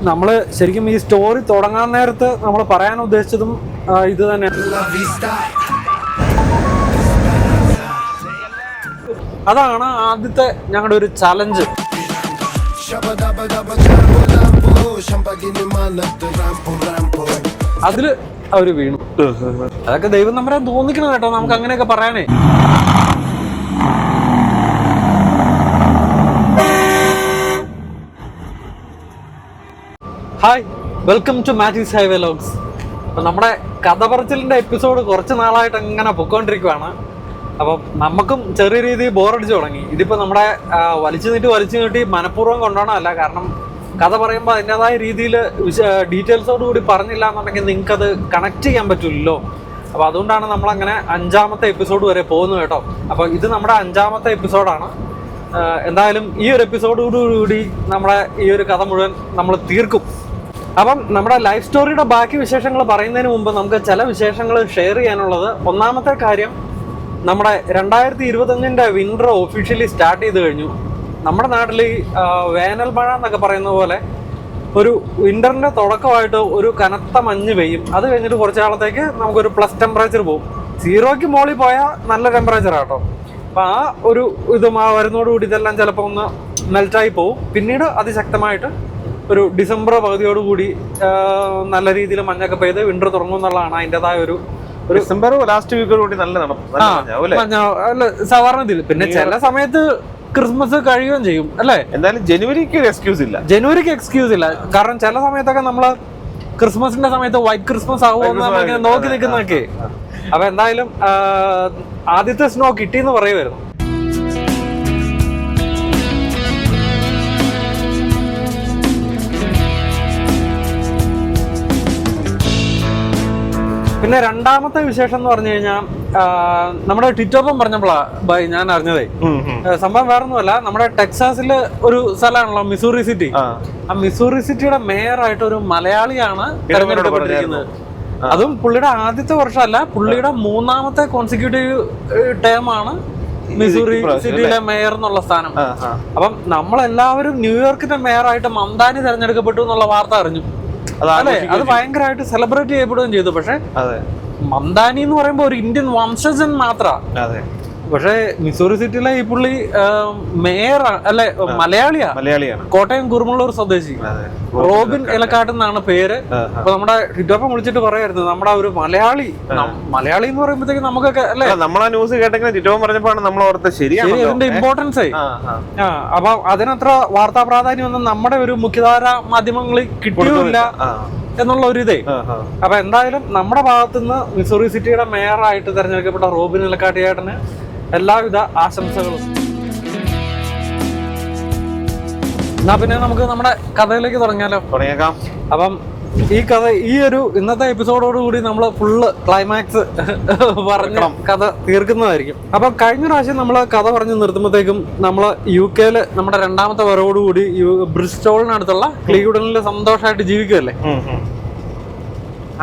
നമ്മള് ശരിക്കും ഈ സ്റ്റോറി തുടങ്ങാൻ നേരത്ത് നമ്മൾ പറയാൻ ഉദ്ദേശിച്ചതും ഇത് തന്നെയാണ്. അതാണ് ആദ്യത്തെ ഞങ്ങളുടെ ഒരു ചലഞ്ച്. അതില് അവര് വീണു. അതൊക്കെ ദൈവം നമ്മളെ തോന്നിക്കണം കേട്ടോ, നമുക്ക് അങ്ങനെയൊക്കെ പറയാനേ. Hi, welcome to Matty's highway vlogs. അപ്പം നമ്മുടെ കഥ പറച്ചിലിൻ്റെ എപ്പിസോഡ് കുറച്ച് നാളായിട്ട് അങ്ങനെ പൊയ്ക്കൊണ്ടിരിക്കുകയാണ്. അപ്പം നമുക്കും ചെറിയ രീതിയിൽ ബോറടിച്ച് തുടങ്ങി. ഇതിപ്പോൾ നമ്മുടെ വലിച്ചു നീട്ടി മനഃപൂർവ്വം കൊണ്ടുപോകണമല്ല. കാരണം കഥ പറയുമ്പോൾ അതിൻ്റെതായ രീതിയിൽ ഡീറ്റെയിൽസോട് കൂടി പറഞ്ഞില്ല എന്നുണ്ടെങ്കിൽ നിങ്ങൾക്കത് കണക്ട് ചെയ്യാൻ പറ്റില്ലല്ലോ. അപ്പോൾ അതുകൊണ്ടാണ് നമ്മളങ്ങനെ 5ാമത്തെ എപ്പിസോഡ് വരെ പോകുന്നത് കേട്ടോ. അപ്പോൾ ഇത് നമ്മുടെ 5ാമത്തെ എപ്പിസോഡാണ്. എന്തായാലും ഈ ഒരു എപ്പിസോഡോടുകൂടി നമ്മുടെ ഈ ഒരു കഥ മുഴുവൻ നമ്മൾ തീർക്കും. അപ്പം നമ്മുടെ ലൈഫ് സ്റ്റോറിയുടെ ബാക്കി വിശേഷങ്ങൾ പറയുന്നതിന് മുമ്പ് നമുക്ക് ചില വിശേഷങ്ങൾ ഷെയർ ചെയ്യാനുള്ളത്. ഒന്നാമത്തെ കാര്യം, നമ്മുടെ 2025 വിൻ്റർ ഒഫീഷ്യലി സ്റ്റാർട്ട് ചെയ്ത് കഴിഞ്ഞു. നമ്മുടെ നാട്ടിൽ വേനൽ മഴ എന്നൊക്കെ പറയുന്ന പോലെ ഒരു വിൻ്ററിൻ്റെ തുടക്കമായിട്ട് ഒരു കനത്ത മഞ്ഞ് പെയ്യും. അത് കഴിഞ്ഞിട്ട് കുറച്ച് കാലത്തേക്ക് നമുക്കൊരു പ്ലസ് ടെമ്പറേച്ചർ പോകും. 0ക്ക് മുകളിൽ പോയാൽ നല്ല ടെമ്പറേച്ചറാണ് കേട്ടോ. അപ്പം ആ ഒരു ഇത് വരുന്നതോടുകൂടി ഇതെല്ലാം ചിലപ്പോൾ ഒന്ന് മെൽറ്റായി പോകും. പിന്നീട് അതിശക്തമായിട്ട് ഒരു ഡിസംബർ പകുതിയോടുകൂടി നല്ല രീതിയിൽ മഞ്ഞൊക്കെ പെയ്ത് വിൻ്റർ തുടങ്ങും എന്നുള്ളതാണ് അതിൻ്റെതായ ഒരു ഡിസംബർ ലാസ്റ്റ് വീക്കോടുകൂടി നല്ല സാധാരണ ഇതിൽ. പിന്നെ ചില സമയത്ത് ക്രിസ്മസ് കഴിയുകയും ചെയ്യും അല്ലേ. എന്തായാലും ജനുവരിക്ക് എക്സ്ക്യൂസ് ഇല്ല. കാരണം ചില സമയത്തൊക്കെ നമ്മള് ക്രിസ്മസിന്റെ സമയത്ത് വൈറ്റ് ക്രിസ്മസ് ആകുമെന്ന് നോക്കി നിൽക്കുന്നതൊക്കെ. അപ്പൊ എന്തായാലും ആദ്യത്തെ സ്നോ കിട്ടിയെന്ന് പറയുമായിരുന്നു. പിന്നെ രണ്ടാമത്തെ വിശേഷം എന്ന് പറഞ്ഞു കഴിഞ്ഞാൽ, നമ്മുടെ ട്വിറ്ററിലും പറഞ്ഞപ്പോഴാ ഞാൻ അറിഞ്ഞതേ. സംഭവം വേറൊന്നുമല്ല, നമ്മുടെ ടെക്സാസില് ഒരു സ്ഥലമാണല്ലോ മിസൂറി സിറ്റി. ആ മിസൂറി സിറ്റിയുടെ മേയറായിട്ട് ഒരു മലയാളിയാണ് തെരഞ്ഞെടുക്കപ്പെട്ടിരിക്കുന്നത്. അതും പുള്ളിയുടെ ആദ്യത്തെ വർഷമല്ല, പുള്ളിയുടെ 3ാമത്തെ കോൺസിക്യൂട്ടീവ് ടേമാണ് മിസൂറി സിറ്റിയിലെ മേയർ എന്നുള്ള സ്ഥാനം. അപ്പം നമ്മളെല്ലാവരും ന്യൂയോർക്കിന്റെ മേയറായിട്ട് മംദാനി തെരഞ്ഞെടുക്കപ്പെട്ടു എന്നുള്ള വാർത്ത അറിഞ്ഞു. അതെ, അത് ഭയങ്കരമായിട്ട് സെലിബ്രേറ്റ് ചെയ്യപ്പെടുകയും ചെയ്തു. പക്ഷെ മംദാനി എന്ന് പറയുമ്പോ ഒരു ഇന്ത്യൻ വംശജൻ മാത്രമാണ്. പക്ഷെ മിസൂറി സിറ്റിയിലെ ഈ പുള്ളി മേയർ അല്ലെ, മലയാളിയാണ്. കോട്ടയം കുറുമുള്ളൂർ സ്വദേശി റോബിൻ ഇലക്കാട്ട് എന്നാണ് പേര്. അപ്പൊ നമ്മുടെ ട്വിറ്ററിൽ വിളിച്ചിട്ട് പറയായിരുന്നു, നമ്മുടെ ഒരു മലയാളി എന്ന് പറയുമ്പോഴത്തേക്ക് നമുക്കൊക്കെ അല്ലെ, നമ്മളാ ന്യൂസ് കേട്ടെങ്കിൽ ട്വിറ്റർ പറഞ്ഞപ്പോഴാണ് നമ്മൾ ഓർത്ത് ശരിയാണ് ഇതിന്റെ ഇമ്പോർട്ടൻസ് ആയി. അപ്പൊ അതിനത്ര വാർത്താ പ്രാധാന്യം ഒന്നും നമ്മുടെ ഒരു മുഖ്യധാര മാധ്യമങ്ങളിൽ കിട്ടിയില്ല എന്നുള്ള ഒരു ഇതേ. അപ്പൊ എന്തായാലും നമ്മുടെ ഭാഗത്തുനിന്ന് മിസൂറി സിറ്റിയുടെ മേയറായിട്ട് തെരഞ്ഞെടുക്കപ്പെട്ട റോബിൻ ഇലക്കാട്ടിയേട്ടന് എല്ലാവിധ ആശംസകളും. എന്നാ പിന്നെ നമുക്ക് നമ്മുടെ കഥയിലേക്ക് തുടങ്ങിയേക്കാം. അപ്പം ഈ ഒരു ഇന്നത്തെ എപ്പിസോഡോടുകൂടി നമ്മൾ ഫുള്ള് ക്ലൈമാക്സ് പറഞ്ഞ കഥ തീർക്കുന്നതായിരിക്കും. അപ്പം കഴിഞ്ഞ പ്രാവശ്യം നമ്മൾ കഥ പറഞ്ഞു നിർത്തുമ്പോഴത്തേക്കും നമ്മൾ UK നമ്മുടെ 2ാമത്തെ വരവോടുകൂടി ബ്രിസ്റ്റോളിനടുത്തുള്ള ക്ലീവുഡനിൽ സന്തോഷമായിട്ട് ജീവിക്കുകയല്ലേ.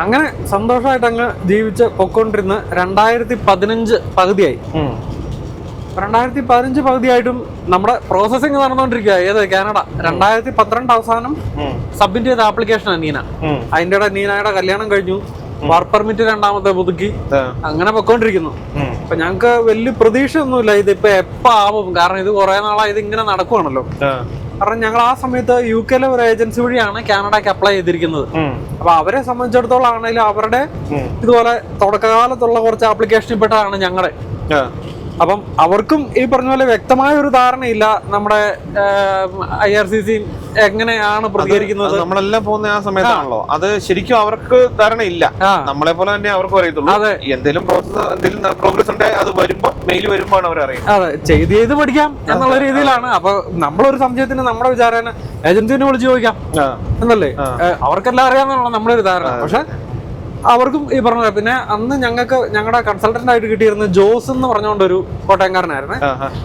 അങ്ങനെ സന്തോഷമായിട്ട് അങ്ങ് ജീവിച്ച് പൊക്കോണ്ടിരുന്ന 2015 പകുതിയായി. 2015 പകുതിയായിട്ടും നമ്മുടെ പ്രോസസ്സിങ് നടന്നുകൊണ്ടിരിക്കുക. ഏത് കാനഡ 2012 അവസാനം സബ്മിറ്റ് ചെയ്ത ആപ്ലിക്കേഷനാണ് നീന. അതിൻ്റെ ഇടയിൽ നീനയുടെ കല്യാണം കഴിഞ്ഞു, വർക്ക് പെർമിറ്റ് 2ാമത്തെ പുതുക്കി, അങ്ങനെ പൊക്കോണ്ടിരിക്കുന്നു. അപ്പൊ ഞങ്ങക്ക് വലിയ പ്രതീക്ഷ ഒന്നുമില്ല ഇതിപ്പോ എപ്പോ ആവും. കാരണം ഇത് കുറെ നാളായി ഇത് ഇങ്ങനെ നടക്കുവാണല്ലോ. കാരണം ഞങ്ങൾ ആ സമയത്ത് UK ഒരു ഏജൻസി വഴിയാണ് കാനഡയ്ക്ക് അപ്ലൈ ചെയ്തിരിക്കുന്നത്. അപ്പൊ അവരെ സംബന്ധിച്ചിടത്തോളം ആണെങ്കിലും അവരുടെ ഇതുപോലെ തുടക്കകാലത്തുള്ള കുറച്ച് ആപ്ലിക്കേഷനിൽ പെട്ടതാണ് ഞങ്ങളുടെ. അപ്പം അവർക്കും ഈ പറഞ്ഞ പോലെ വ്യക്തമായ ഒരു ധാരണയില്ല നമ്മുടെ IRCC എങ്ങനെയാണ് പ്രതികരിക്കുന്നത്. നമ്മളെല്ലാം പോകുന്ന ആ സമയത്താണല്ലോ, അത് ശരിക്കും അവർക്ക് ധാരണയില്ല. നമ്മളെ പോലെ തന്നെ അവർക്ക് അറിയത്തുള്ളൂ. എന്തെങ്കിലും പ്രോഗ്രസ് ഉണ്ട്, അത് വരുമ്പോ മെയിൽ വരുമ്പോൾ അവർ അറിയാം. അതെ, ചെയ്ത് പഠിക്കാം എന്നുള്ള രീതിയിലാണ്. അപ്പൊ നമ്മളൊരു സംശയത്തിന് നമ്മുടെ വിചാരം ഏജൻസിനെ വിളിച്ച് ചോദിക്കാം എന്നല്ലേ, അവർക്കെല്ലാം അറിയാമെന്നുള്ള നമ്മുടെ ഒരു ധാരണ. പക്ഷെ അവർക്കും ഈ പറഞ്ഞ. പിന്നെ അന്ന് ഞങ്ങളുടെ കൺസൾട്ടന്റ് ആയിട്ട് കിട്ടിയിരുന്ന ജോസ് എന്ന് പറഞ്ഞുകൊണ്ടൊരു കോട്ടയംകാരനായിരുന്നു.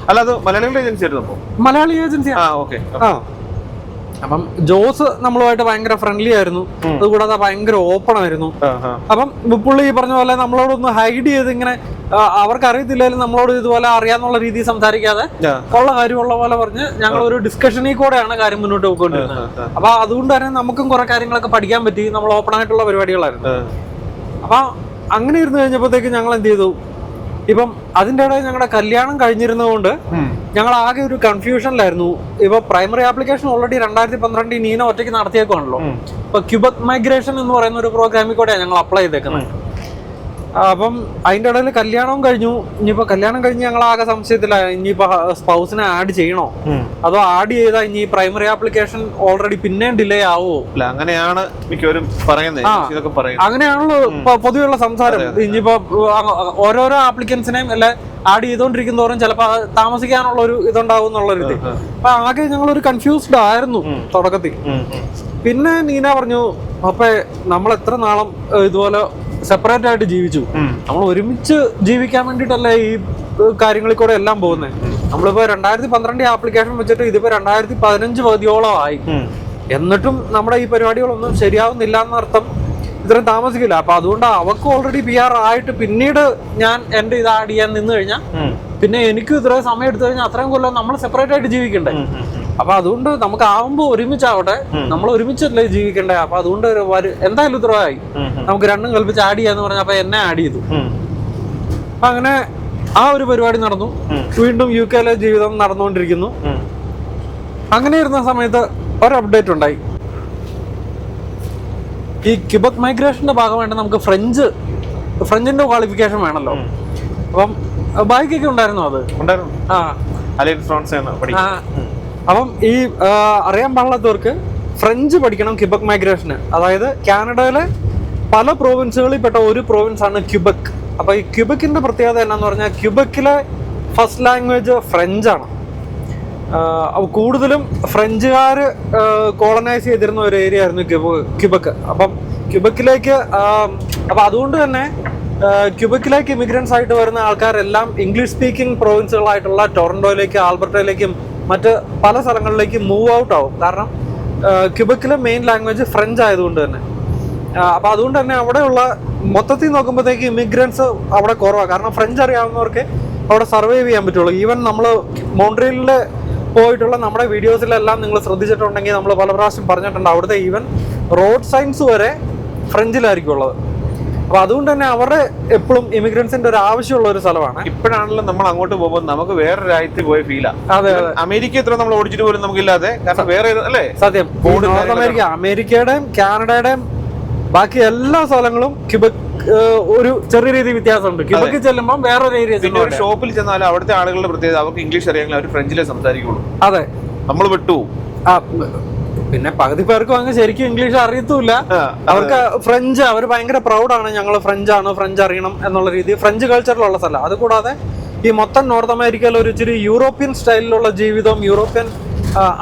അല്ല, അത് മലയാളികളുടെ ഏജൻസി ആയിരുന്നു. മലയാളി ഏജൻസി. അപ്പം ജോസ് നമ്മളുമായിട്ട് ഭയങ്കര ഫ്രണ്ട്ലി ആയിരുന്നു, അതുകൂടാതെ ഭയങ്കര ഓപ്പൺ ആയിരുന്നു. അപ്പം പുള്ളി ഈ പറഞ്ഞ പോലെ നമ്മളോടൊന്ന് ഹൈഡ് ചെയ്ത് ഇങ്ങനെ അവർക്ക് അറിയത്തില്ലാലും നമ്മളോട് ഇതുപോലെ അറിയാന്നുള്ള രീതിയിൽ സംസാരിക്കാതെ ഉള്ള കാര്യമുള്ള പോലെ പറഞ്ഞ് ഞങ്ങൾ ഒരു ഡിസ്കഷനിൽ കൂടെയാണ് കാര്യം മുന്നോട്ട് പോയിക്കൊണ്ടിരുന്നത്. അപ്പൊ അതുകൊണ്ട് തന്നെ നമുക്കും കുറെ കാര്യങ്ങളൊക്കെ പഠിക്കാൻ പറ്റി. നമ്മൾ ഓപ്പൺ ആയിട്ടുള്ള പരിപാടികളായിരുന്നു. അപ്പൊ അങ്ങനെ ഇരുന്ന് കഴിഞ്ഞപ്പോഴത്തേക്ക് ഞങ്ങൾ എന്ത് ചെയ്തു, ഇപ്പം അതിൻ്റെ ഇടയിൽ ഞങ്ങളുടെ കല്യാണം കഴിഞ്ഞിരുന്നതുകൊണ്ട് ഞങ്ങൾ ആകെ ഒരു കൺഫ്യൂഷനിലായിരുന്നു. ഇപ്പൊ പ്രൈമറി ആപ്ലിക്കേഷൻ ഓൾറെഡി 2012 നീന ഒറ്റയ്ക്ക് നടത്തിയേക്കുവാണല്ലോ. ഇപ്പൊ ക്യൂബക് മൈഗ്രേഷൻ എന്ന് പറയുന്ന ഒരു പ്രോഗ്രാമിൽ കൂടെയാണ് ഞങ്ങൾ അപ്ലൈ ചെയ്തേക്കുന്നത്. അപ്പം അതിൻ്റെ ഇടയിൽ കല്യാണവും കഴിഞ്ഞു. ഇനിയിപ്പോ കല്യാണം കഴിഞ്ഞ് ഞങ്ങൾ ആകെ സംശയത്തിലായി, ഇനിയിപ്പോ സ്പൗസിനെ ആഡ് ചെയ്യണോ അതോ ആഡ് ചെയ്താൽ ഇനി പ്രൈമറി ആപ്ലിക്കേഷൻ ഓൾറെഡി പിന്നെയും ഡിലേ ആവോ? അങ്ങനെയാണ് മിക്കവരും പറയുന്നത്. അങ്ങനെയാണല്ലോ പൊതുവെയുള്ള സംസാരം. ഇനിയിപ്പോ ഓരോരോ ആപ്ലിക്കൻസിനെയും എല്ലാം ആഡ് ചെയ്തോണ്ടിരിക്കുന്നതോറും ചിലപ്പോ താമസിക്കാനുള്ള ഒരു ഇതുണ്ടാവും എന്നുള്ളൊരു ഇത്. അപ്പൊ ആകെ ഞങ്ങളൊരു കൺഫ്യൂസ്ഡ് ആയിരുന്നു തുടക്കത്തിൽ. പിന്നെ നീന പറഞ്ഞു, അപ്പൊ നമ്മൾ എത്ര നാളും ഇതുപോലെ സെപ്പറേറ്റ് ആയിട്ട് ജീവിച്ചു, നമ്മൾ ഒരുമിച്ച് ജീവിക്കാൻ വേണ്ടിട്ടല്ലേ ഈ കാര്യങ്ങളിൽ കൂടെ എല്ലാം പോകുന്നത്. നമ്മളിപ്പോ 2012 ആപ്ലിക്കേഷൻ വെച്ചിട്ട് ഇതിപ്പോ 2015 പകുതിയോളം ആയി. എന്നിട്ടും നമ്മുടെ ഈ പരിപാടികളൊന്നും ശരിയാവുന്നില്ല എന്നർത്ഥം ഇത്രയും താമസിക്കില്ല. അപ്പൊ അതുകൊണ്ട് അവർക്ക് ഓൾറെഡി PR ആയിട്ട് പിന്നീട് ഞാൻ എന്റെ ഇത് ആഡ് ചെയ്യാൻ നിന്ന് കഴിഞ്ഞാൽ പിന്നെ എനിക്കും ഇത്രയും സമയം എടുത്തു കഴിഞ്ഞാൽ അത്രയും കൊല്ലം നമ്മൾ സെപ്പറേറ്റ് ആയിട്ട് ജീവിക്കണ്ടേ. അപ്പൊ അതുകൊണ്ട് നമുക്ക് ആവുമ്പോ ഒരുമിച്ചാവട്ടെ, നമ്മൾ ഒരുമിച്ചല്ലേ ജീവിക്കണ്ടേ. അപ്പൊ അതുകൊണ്ട് എന്തായാലും ഉത്തരവായി നമുക്ക് രണ്ടും കൽപ്പിച്ച് ആഡ് ചെയ്യാന്ന് പറഞ്ഞപ്പോ എന്നെ ആഡ് ചെയ്തു. അപ്പൊ അങ്ങനെ ആ ഒരു പരിപാടി നടന്നു. വീണ്ടും UK ജീവിതം നടന്നുകൊണ്ടിരിക്കുന്നു. അങ്ങനെ ഇരുന്ന സമയത്ത് ഒരു അപ്ഡേറ്റ് ഉണ്ടായി. ഈ ക്യൂബക് മൈഗ്രേഷന്റെ ഭാഗമായിട്ട് നമുക്ക് ഫ്രഞ്ചിന്റെ ക്വാളിഫിക്കേഷൻ വേണമല്ലോ. അപ്പം ബൈക്കൊക്കെ ഉണ്ടായിരുന്നു. അത് അപ്പം ഈ അറിയാൻ പാടില്ലാത്തവർക്ക് ഫ്രഞ്ച് പഠിക്കണം ക്യൂബക് മൈഗ്രേഷന്. അതായത് കാനഡയിലെ പല പ്രോവിൻസുകളിൽ പെട്ട ഒരു പ്രോവിൻസ് ആണ് ക്യൂബക്. അപ്പൊ ഈ ക്യൂബക്കിന്റെ പ്രത്യേകത എന്നാന്ന് പറഞ്ഞാൽ ക്യൂബക്കിലെ ഫസ്റ്റ് ലാംഗ്വേജ് ഫ്രഞ്ചാണ്. കൂടുതലും ഫ്രഞ്ചുകാര് കോളനൈസ് ചെയ്തിരുന്ന ഒരു ഏരിയ ആയിരുന്നു ക്യൂബക്ക്. അപ്പം ക്യൂബക്കിലേക്ക് അപ്പൊ അതുകൊണ്ട് തന്നെ ക്യൂബക്കിലേക്ക് ഇമിഗ്രൻസ് ആയിട്ട് വരുന്ന ആൾക്കാരെല്ലാം ഇംഗ്ലീഷ് സ്പീക്കിംഗ് പ്രോവിൻസുകളായിട്ടുള്ള ടൊറന്റോയിലേക്കും ആൽബർട്ടയിലേക്കും മറ്റ് പല സ്ഥലങ്ങളിലേക്കും മൂവ് ഔട്ട് ആവും. കാരണം ക്യൂബക്കിലെ മെയിൻ ലാംഗ്വേജ് ഫ്രഞ്ച് ആയതുകൊണ്ട് തന്നെ. അപ്പൊ അതുകൊണ്ട് തന്നെ അവിടെയുള്ള മൊത്തത്തിൽ നോക്കുമ്പോഴത്തേക്ക് ഇമിഗ്രൻസ് അവിടെ കുറവാണ്. കാരണം ഫ്രഞ്ച് അറിയാവുന്നവർക്ക് അവിടെ സർവൈവ് ചെയ്യാൻ പറ്റുള്ളൂ. ഈവൻ നമ്മൾ മോൺട്രിയലിൽ പോയിട്ടുള്ള നമ്മുടെ വീഡിയോസിലെല്ലാം നിങ്ങൾ ശ്രദ്ധിച്ചിട്ടുണ്ടെങ്കിൽ നമ്മൾ പല പ്രാവശ്യം പറഞ്ഞിട്ടുണ്ട്, അവിടുത്തെ ഈവൻ റോഡ് സൈൻസ് വരെ ഫ്രഞ്ചിലായിരിക്കും ഉള്ളത്. അപ്പൊ അതുകൊണ്ട് തന്നെ അവരുടെ എപ്പോഴും ഇമിഗ്രൻസിന്റെ ഒരു ആവശ്യമുള്ള ഒരു സ്ഥലമാണ്. ഇപ്പോഴാണല്ലോ നമ്മൾ അങ്ങോട്ട് പോകുമ്പോൾ നമുക്ക് വേറെ രാജ്യത്ത് പോയ ഫീലാണ്. അതെ, അമേരിക്ക ഇത്ര നമ്മൾ ഓടിച്ചിട്ട് പോലും നമുക്കില്ലാതെ, കാരണം വേറെ അല്ലേ സത്യം. നോർത്ത് അമേരിക്ക, അമേരിക്കയുടെയും കാനഡയുടെയും ബാക്കി എല്ലാ സ്ഥലങ്ങളും ക്യൂബക് ഒരു ചെറിയ രീതി വ്യത്യാസമുണ്ട്. ക്യൂബക്കിൽ ചെല്ലുമ്പോൾ വേറൊരു ഏരിയ. പിന്നെ ഒരു ഷോപ്പിൽ ചെന്നാലും അവിടുത്തെ ആളുകളുടെ പ്രത്യേകത അവർക്ക് ഇംഗ്ലീഷ് അറിയാമെങ്കിൽ അവർ ഫ്രഞ്ചിലേ സംസാരിക്കുള്ളൂ. അതെ, നമ്മൾ വിട്ടുപോകും. പിന്നെ പകുതി പേർക്കും അങ്ങ് ശരിക്കും ഇംഗ്ലീഷ് അറിയത്തുമില്ല. അവർക്ക് ഫ്രഞ്ച്, അവർ ഭയങ്കര പ്രൗഡാണ്, ഞങ്ങൾ ഫ്രഞ്ചാണ്, ഫ്രഞ്ച് അറിയണം എന്നുള്ള രീതി. ഫ്രഞ്ച് കൾച്ചറിലുള്ള സ്ഥലം. അതുകൂടാതെ ഈ മൊത്തം നോർത്ത് അമേരിക്കയിൽ ഒരു ഇച്ചിരി യൂറോപ്യൻ സ്റ്റൈലിലുള്ള ജീവിതവും യൂറോപ്യൻ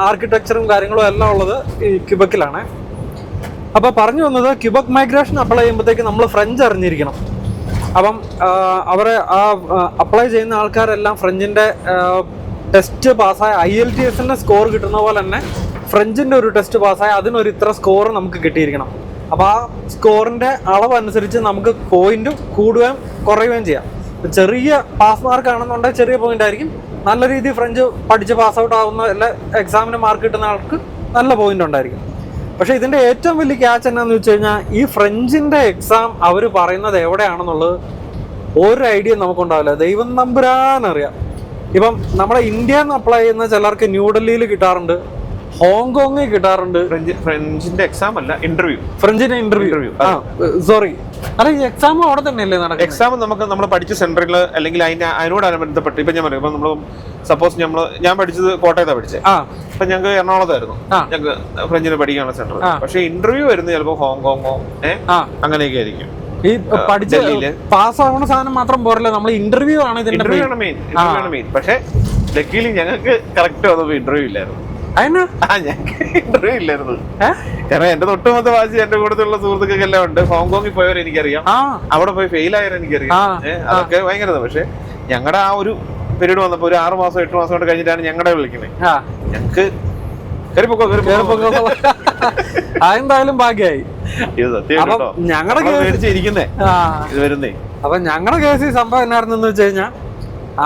ആർക്കിടെക്ചറും കാര്യങ്ങളും എല്ലാം ഉള്ളത് ഈ ക്യൂബക്കിലാണ്. അപ്പൊ പറഞ്ഞു വന്നത്, ക്യൂബക് മൈഗ്രേഷൻ അപ്ലൈ ചെയ്യുമ്പോഴത്തേക്ക് നമ്മൾ ഫ്രഞ്ച് അറിഞ്ഞിരിക്കണം. അപ്പം അവരെ അപ്ലൈ ചെയ്യുന്ന ആൾക്കാരെല്ലാം ഫ്രഞ്ചിന്റെ ടെസ്റ്റ് പാസ്സായ IELTS സ്കോർ കിട്ടുന്ന പോലെ തന്നെ ഫ്രഞ്ചിന്റെ ഒരു ടെസ്റ്റ് പാസ്സായ അതിനൊരു ഇത്ര സ്കോർ നമുക്ക് കിട്ടിയിരിക്കണം. അപ്പൊ ആ സ്കോറിന്റെ അളവ് അനുസരിച്ച് നമുക്ക് പോയിന്റ് കൂടുകയും കുറയുകയും ചെയ്യാം. ചെറിയ പാസ് മാർക്ക് ആണെന്നുണ്ടെങ്കിൽ ചെറിയ പോയിന്റ് ആയിരിക്കും. നല്ല രീതിയിൽ ഫ്രഞ്ച് പഠിച്ച് പാസ് ഔട്ട് ആവുന്ന എല്ലാ എക്സാമിന് മാർക്ക് കിട്ടുന്ന ആൾക്ക് നല്ല പോയിന്റ് ഉണ്ടായിരിക്കും. പക്ഷെ ഇതിന്റെ ഏറ്റവും വലിയ ക്യാച്ച് എന്നാന്ന് വെച്ച് കഴിഞ്ഞാൽ, ഈ ഫ്രഞ്ചിന്റെ എക്സാം അവർ പറയുന്നത് എവിടെയാണെന്നുള്ളത് ഒരു ഐഡിയ നമുക്കുണ്ടാവില്ല. ദൈവം നമ്പുരാനറിയാം. ഇപ്പം നമ്മുടെ ഇന്ത്യയിൽ നിന്ന് അപ്ലൈ ചെയ്യുന്ന ചിലർക്ക് ന്യൂഡൽഹിയിൽ കിട്ടാറുണ്ട്, ഹോങ്കോങ്ങിൽ കിട്ടാറുണ്ട്. ഫ്രഞ്ചിന്റെ എക്സാം അല്ല, ഇന്റർവ്യൂ. ഫ്രഞ്ചിന്റെ ഇന്റർവ്യൂ, സോറി. അല്ല, ഈ എക്സാം അവിടെ തന്നെയല്ലേ നടക്കുന്നത്? എക്സാം നമുക്ക് നമ്മൾ പഠിച്ച സെന്ററിൽ അല്ലെങ്കിൽ അതിനോടനുബന്ധപ്പെട്ട് ഇപ്പൊ ഞാൻ പറയും, ഇപ്പൊ നമ്മൾ സപ്പോസ് ഞാൻ പഠിച്ചത് കോട്ടയത്താണ് പഠിച്ചത്. അപ്പൊ ഞങ്ങൾക്ക് എറണാകുളത്തായിരുന്നു ഞങ്ങൾക്ക് ഫ്രഞ്ചിന് പഠിക്കാനുള്ള സെന്റർ. പക്ഷെ ഇന്റർവ്യൂ വരുന്നത് ചിലപ്പോ ഹോങ്കോങ്ങോ അങ്ങനെയൊക്കെ ആയിരിക്കും. ഈ പഠിച്ച പാസ്സാവുന്ന സാധനം മാത്രം പോരല്ലോ, നമ്മൾ ഇന്റർവ്യൂ ആണ് ഇതിന്റെ മെയിൻ. പക്ഷെ ലക്കിലി ഞങ്ങൾക്ക് കറക്റ്റ് വന്നപ്പോ ഇന്റർവ്യൂ ഇല്ലായിരുന്നു. ഞങ്ങൾക്ക് ഇന്റർവ്യൂ ഇല്ലായിരുന്നു. കാരണം എന്റെ തൊട്ടുമൊത്ത വാശി എന്റെ കൂട്ടത്തിലുള്ള സുഹൃത്തുക്കൾക്ക് എല്ലാം ഉണ്ട്. ഹോങ്കോങ്ങിൽ പോയവർ എനിക്കറിയാം, അവിടെ പോയി ഫെയിൽ ആയവർ എനിക്കറിയാം. അതൊക്കെ ഭയങ്കര. പക്ഷെ ഞങ്ങളുടെ ആ ഒരു പീരീഡ് വന്നപ്പോ ഒരു 6 മാസം 8 മാസം കൊണ്ട് കഴിഞ്ഞിട്ടാണ് ഞങ്ങളെ വിളിക്കുന്നത്. ഞങ്ങക്ക് അതെന്തായാലും ഭാഗ്യായി. അപ്പൊ ഞങ്ങളുടെ കേസിൽ സംഭവം എന്നായിരുന്നെന്ന് വെച്ച് കഴിഞ്ഞാൽ